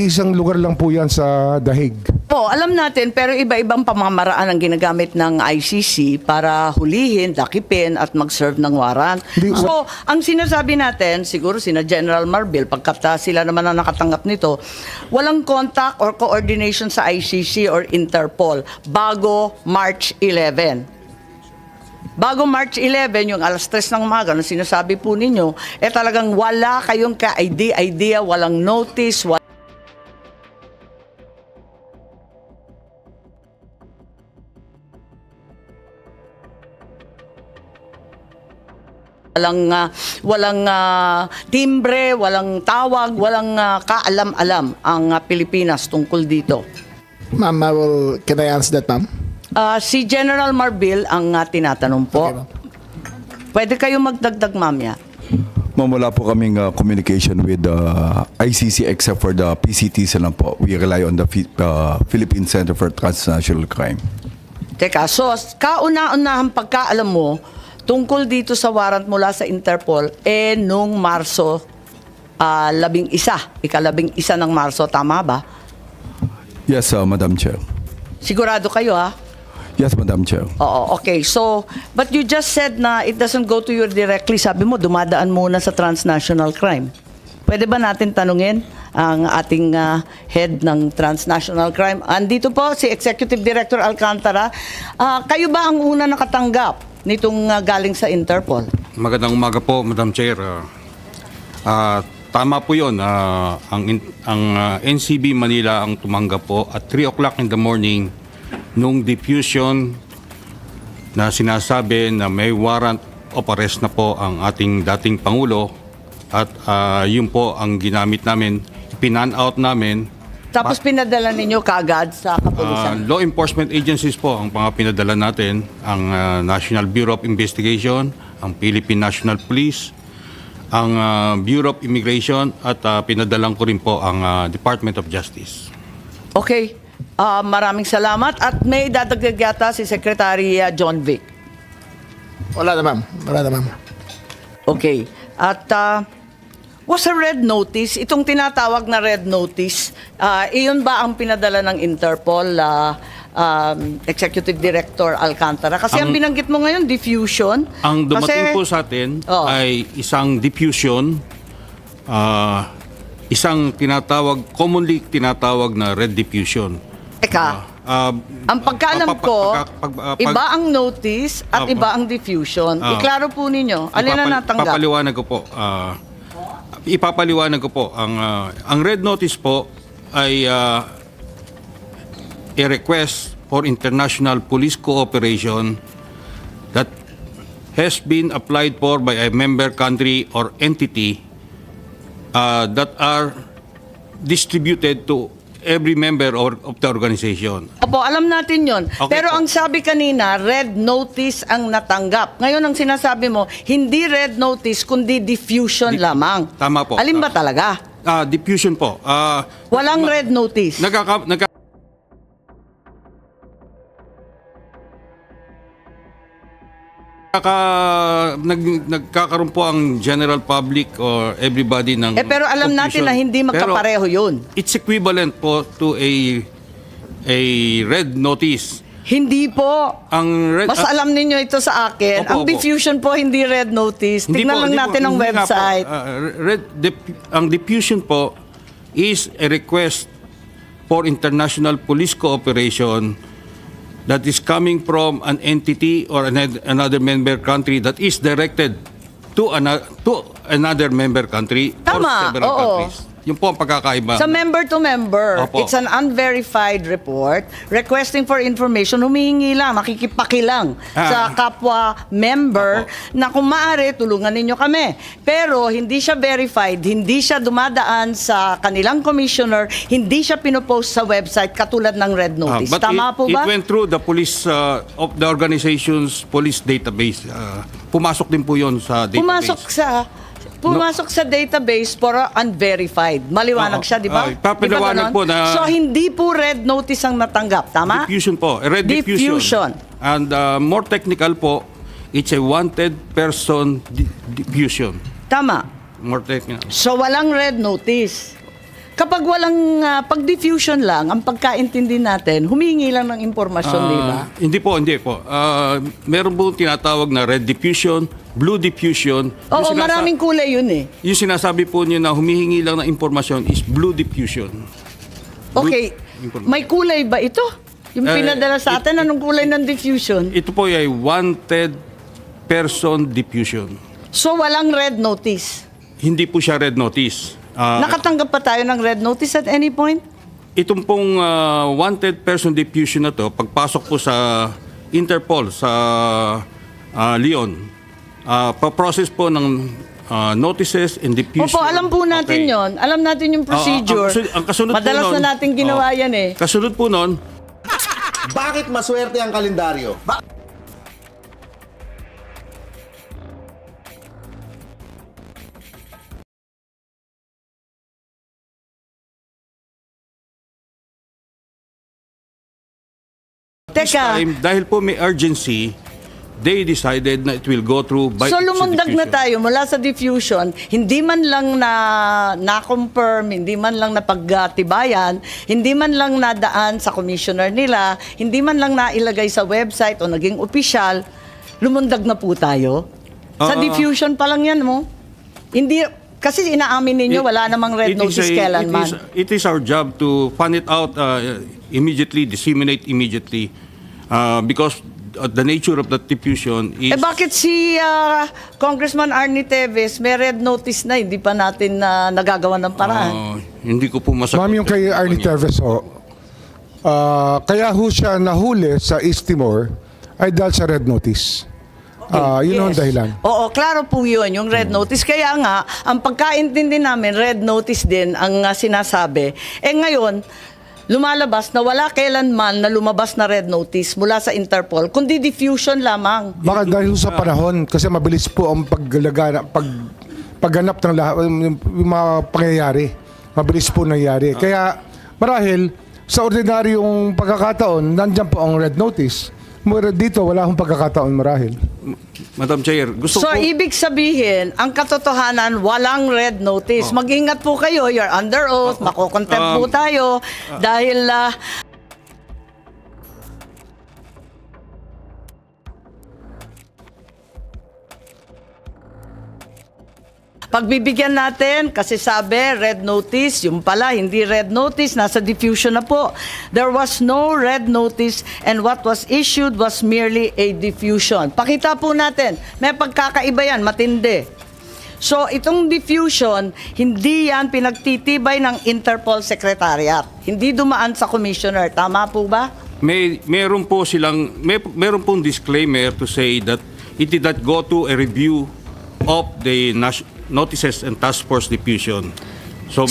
isang lugar lang po 'yan sa The Hague. Po, alam natin, pero iba-ibang pamamaraan ang ginagamit ng ICC para hulihin, dakipin at mag-serve ng warrant. So, ang sinasabi natin, siguro sina General Marbil, pagkat sila naman ang nakatanggap nito, walang contact or coordination sa ICC or Interpol bago March 11. Bago March 11, yung alas 3 ng umaga, na sinasabi po ninyo, talagang wala kayong ka-idea, walang notice, walang timbre, walang tawag, walang kaalam-alam ang Pilipinas tungkol dito. Ma'am, can I answer that, ma'am? Si General Marbil ang tinatanong po. Okay, pwede kayo magdagdag, ma'am, ya? Ma'am, wala po kaming communication with the ICC except for the PCTs lang po. We rely on the Philippine Center for Transnational Crime. Teka, so kauna-unahang pagkaalam mo tungkol dito sa warrant mula sa Interpol, nung Marso 11, ika-11 ng Marso, tama ba? Yes, Madam Chair. Sigurado kayo, ha? Yes, Madam Chair. Oo, okay. So, but you just said na it doesn't go to you directly. Sabi mo, dumadaan muna sa transnational crime. Pwede ba natin tanungin ang ating head ng transnational crime? Andito po si Executive Director Alcantara. Kayo ba ang una nakatanggap nitong galing sa Interpol? Magandang umaga po, Madam Chair. Tama po yun. Ang NCB Manila ang tumanggap po at 3 o'clock in the morning nung diffusion na sinasabi na may warrant of arrest na po ang ating dating Pangulo at yun po ang ginamit namin, pinan-out namin. Tapos pinadala ninyo kaagad sa kapulisan? Law enforcement agencies po ang pinadala natin, ang National Bureau of Investigation, ang Philippine National Police, ang Bureau of Immigration at pinadalang ko rin po ang Department of Justice. Okay. Maraming salamat. At may dadagdag yata si Secretary John Vic. Wala na, ma'am. Wala na, ma'am. Okay. At was a red notice, itong tinatawag na red notice, iyon ba ang pinadala ng Interpol, Executive Director Alcantara? Kasi ang binanggit mo ngayon, diffusion. Ang dumating po sa atin ay isang diffusion, isang commonly tinatawag na red diffusion. Teka, ang pagkaalam ko, iba ang notice at iba ang diffusion. Iklaro po ninyo. Alin na natanggap? Ipapaliwanag ko po. Ang red notice po ay a request for international police cooperation that has been applied for by a member country or entity that are distributed to every member of the organization. Opo, alam natin yon. Okay, pero ang sabi kanina, red notice ang natanggap. Ngayon ang sinasabi mo, hindi red notice, kundi diffusion lamang. Tama po. Alin ba talaga? Diffusion po. Walang red notice. Nagkakaroon po ang general public or everybody ng pero alam natin na hindi magkapareho yun. It's equivalent po to a red notice. Hindi po. Mas alam ninyo ito sa akin. Ang diffusion po hindi red notice. Tingnan lang natin ang website. Ang diffusion po is a request for international police cooperation that is coming from an entity or another member country that is directed to another member country or several countries. Yung po ang pagkakaiba. Sa member to member, it's an unverified report requesting for information, humihingi lang, makikipakilang sa kapwa member na kung maaari, tulungan ninyo kami. Pero hindi siya verified, hindi siya dumadaan sa kanilang commissioner, hindi siya pinopost sa website katulad ng red notice. Tama po ba? It went through the police of the organization's police database. Pumasok din po yon sa database. Pumasok sa database pero unverified. Maliwanag siya, di ba? Papaliwanag po na... So, hindi po red notice ang natanggap, tama? Diffusion po. Red diffusion. And more technical po, it's a wanted person diffusion. Tama. More technical. So, walang red notice. Kapag walang pag-diffusion lang, ang pagkaintindi natin, humingi lang ng impormasyon, di ba? Hindi po. Meron po tinatawag na red diffusion, blue diffusion. Oo, maraming kulay yun eh. Yung sinasabi po niyo na humihingi lang ng impormasyon is blue diffusion. Okay. May kulay ba ito? Yung pinadala sa atin, anong kulay ng diffusion? Ito po ay wanted person diffusion. So, walang red notice? Hindi po siya red notice. Nakatanggap pa tayo ng red notice at any point? Itong pong wanted person diffusion na to, pagpasok po sa Interpol sa Leon, pa-process po ng notices and diffusion. Opo, alam po natin yon. Alam natin yung procedure. Ang kasunod madalas po nun, na natin ginawa yan eh. Kasunod po nun, bakit maswerte ang kalendaryo? This time, dahil po may urgency, they decided na it will go through by so lumundag na tayo mula sa diffusion, hindi man lang na-confirm, hindi man lang napagtibayan, hindi man lang nadaan sa commissioner nila, hindi man lang nailagay sa website o naging opisyal, lumundag na po tayo. Sa diffusion pa lang yan mo. Hindi, kasi inaamin ninyo, wala namang red notice kailanman. It is our job to find it out immediately, disseminate immediately, because the nature of the diffusion is... bakit si Congressman Arnie Teves may red notice na, hindi pa natin nagagawa ng paraan? Hindi ko po masagot. Ma'am, yung kay Arnie Teves, kaya ho siya nahuli sa East Timor ay dahil sa red notice. Yun ang dahilan. Oo, klaro po yun, yung red notice. Kaya nga, ang pagkaintindi namin, red notice din ang sinasabi. Ngayon, lumalabas na wala kailanman na lumabas na red notice mula sa Interpol, kundi diffusion lamang. Baka dahil sa panahon, kasi mabilis po ang pagganap ng yung mga pangyayari. Mabilis po nangyayari. Kaya marahil sa ordinaryong pagkakataon, nandiyan po ang red notice. Dito, wala akong pagkakataon marahil. Madam Chair, gusto So, ko... ibig sabihin, ang katotohanan, walang red notice. Mag-ingat po kayo, you're under oath, makokontempt po tayo, dahil... pagbibigyan natin, kasi sabi, red notice, yung pala, hindi red notice, nasa diffusion na po. There was no red notice and what was issued was merely a diffusion. Pakita po natin, may pagkakaiba yan, matindi. So, itong diffusion, hindi yan pinagtitibay ng Interpol Secretariat. Hindi dumaan sa Commissioner. Tama po ba? Meron pong disclaimer to say that it did not go to a review of the notices and task force diffusion. So,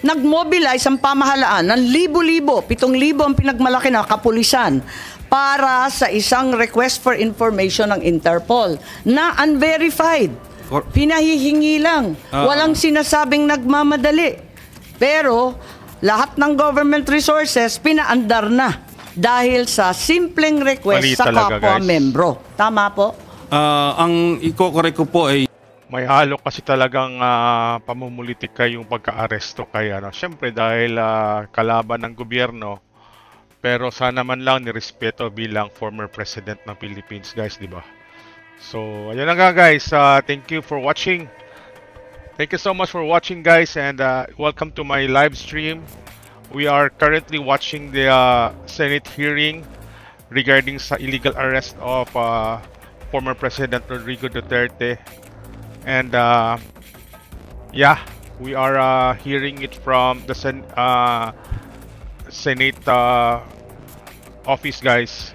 nag-mobilize ang pamahalaan ng libo-libo, 7,000 ang pinagmalaki na kapulisan para sa isang request for information ng Interpol na unverified. Pinahihingi lang. Walang sinasabing nagmamadali. Pero lahat ng government resources pinaandar na dahil sa simpleng request sa kapwa-membro. Tama po? Ang iko-correct ko po ay may halo kasi talagang pamumulitika yung pagka-aresto kay Siyempre dahil kalaban ng gobyerno, pero sana man lang nirespeto bilang former president ng Philippines, guys, di ba? So, ayun na nga, guys. Thank you for watching. Thank you so much for watching, guys, and welcome to my live stream. We are currently watching the Senate hearing regarding sa illegal arrest of former President Rodrigo Duterte. And yeah, we are hearing it from the Senate office, guys,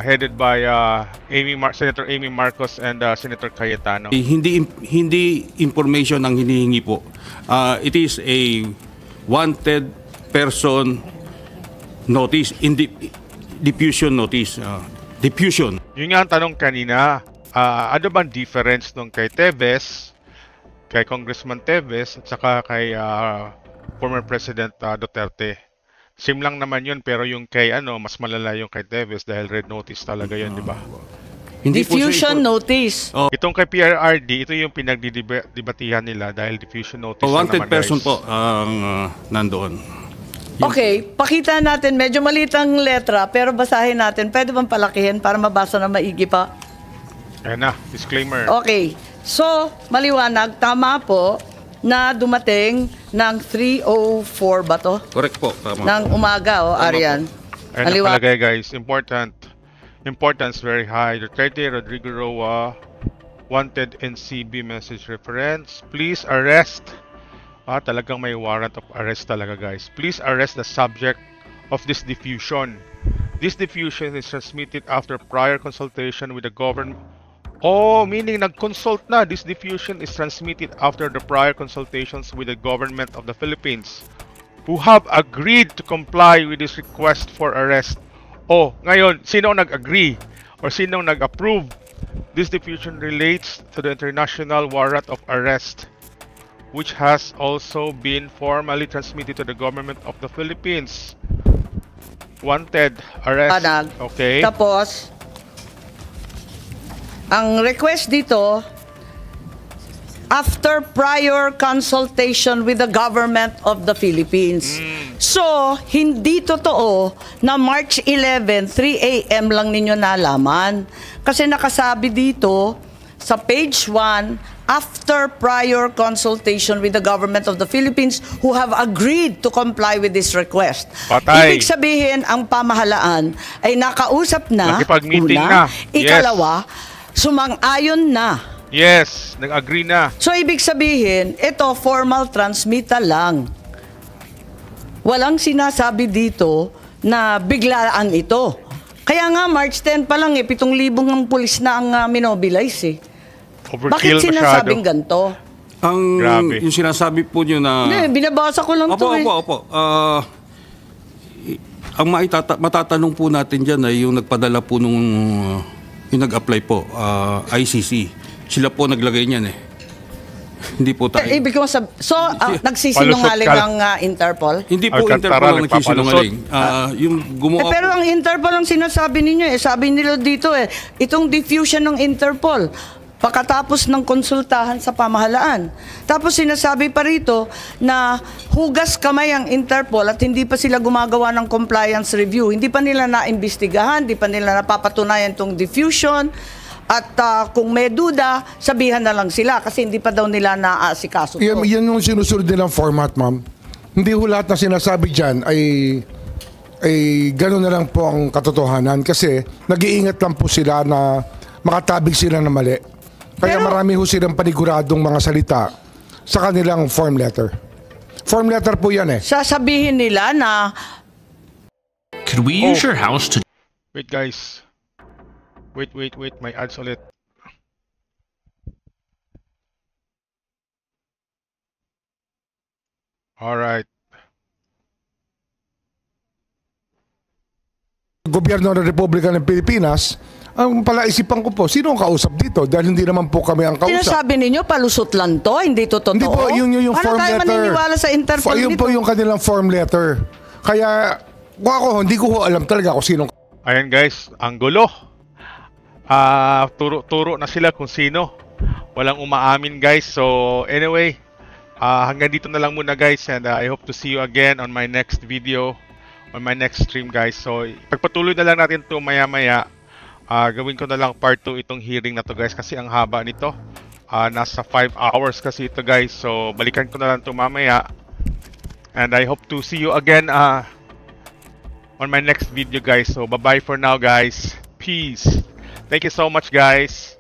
headed by Senator Amy Marcos and Senator Cayetano. Hindi information ang hinihingi po. It is a wanted person notice, diffusion notice. Diffusion. Yun nga ang tanong kanina. Ano bang difference nung kay Teves, kay Congressman Teves, at saka kay former President Duterte? Same lang naman yun, pero yung kay mas malala yung kay Teves dahil red notice talaga yun, di ba? Diffusion notice. Itong kay PRRD, ito yung pinagdidebatihan nila dahil diffusion notice. Wanted naman, person guys. po ang nandoon. Okay, pakita natin. Medyo maliit ang letra, pero basahin natin. Pwede bang palakihin para mabasa na maigi pa? Ayan na, disclaimer. Okay, so maliwanag, tama po na dumating ng 3:04 ba to? Correct po, tama. Ng umaga, Arian. Ayan na palagay, guys. Importance very high. Duterte, Rodrigo Roa, wanted NCB message reference. Please arrest. Talagang may warrant of arrest talaga, guys. Please arrest the subject of this diffusion. This diffusion is transmitted after prior consultation with the government. Meaning nag-consult na. This diffusion is transmitted after the prior consultations with the government of the Philippines, who have agreed to comply with this request for arrest. Ngayon, sino nag-agree or sino nag-approve? This diffusion relates to the international warrant of arrest, which has also been formally transmitted to the government of the Philippines. Wanted, arrest. Okay. Tapos, ang request dito, after prior consultation with the government of the Philippines. So, hindi totoo na March 11, 3 a.m. lang ninyo nalaman. Kasi nakasabi dito sa page 1, after prior consultation with the government of the Philippines who have agreed to comply with this request. Patay. Ibig sabihin, ang pamahalaan ay nakausap na, nakipag-meeting una, na. ikalawa, sumang-ayon na. Yes, nag-agree na. So, ibig sabihin, ito formal transmittal lang. Walang sinasabi dito na biglaan ito. Kaya nga, March 10 pa lang 7,000 ng pulis na ang minobilize Overkill. Bakit sinasabing ganito? Yung sinasabi po nyo na... Hindi, binabasa ko lang ito Opo. Ang matatanong po natin dyan ay yung nagpadala po nung yung nag-apply po, ICC. Sila po naglagay niyan eh. Hindi po tayo. Ibig ko nagsisinungaling ang Interpol? Hindi po Interpol ang nagsisinungaling. Yung gumawa pero ang Interpol ang sinasabi ninyo eh. Sabi nila dito eh, itong diffusion ng Interpol pagkatapos ng konsultahan sa pamahalaan. Tapos sinasabi pa rito na hugas kamay ang Interpol at hindi pa sila gumagawa ng compliance review. Hindi pa nila naimbestigahan, hindi pa nila napapatunayan itong diffusion. At kung may duda, sabihan na lang sila kasi hindi pa daw nila naaasikaso. Yan yung sinusunod nilang format, ma'am. Hindi ho lahat na sinasabi dyan ay gano'n na lang po ang katotohanan kasi nag-iingat lang po sila na makatabig sila na mali. Kaya marami ho silang paniguradong mga salita sa kanilang form letter. Form letter po yan eh. Sasabihin nila na... Could we use your house to... Wait guys. Wait, my ads ulit. Alright. Gobyerno ng Republika ng Pilipinas, ang palaisipan ko po, sino ang kausap dito? Dahil hindi naman po kami ang kausap. Sinasabi ninyo, palusot lang to, hindi to totoo? Hindi po, yung form letter. Paano tayo maniniwala sa Interpol Yun po yung kanilang form letter. Kaya, hindi ko alam talaga kung sino. Ayan guys, ang gulo. Turo na sila kung sino. Walang umaamin guys. So anyway, hanggang dito na lang muna guys, and I hope to see you again on my next video, on my next stream guys. So pagpatuloy na lang natin to maya-maya. Gawin ko na lang part 2 itong hearing na to guys kasi ang haba nito. Nasa 5 hours kasi ito guys. So balikan ko na lang to mamaya. And I hope to see you again on my next video guys. So bye-bye for now guys. Peace. Thank you so much guys.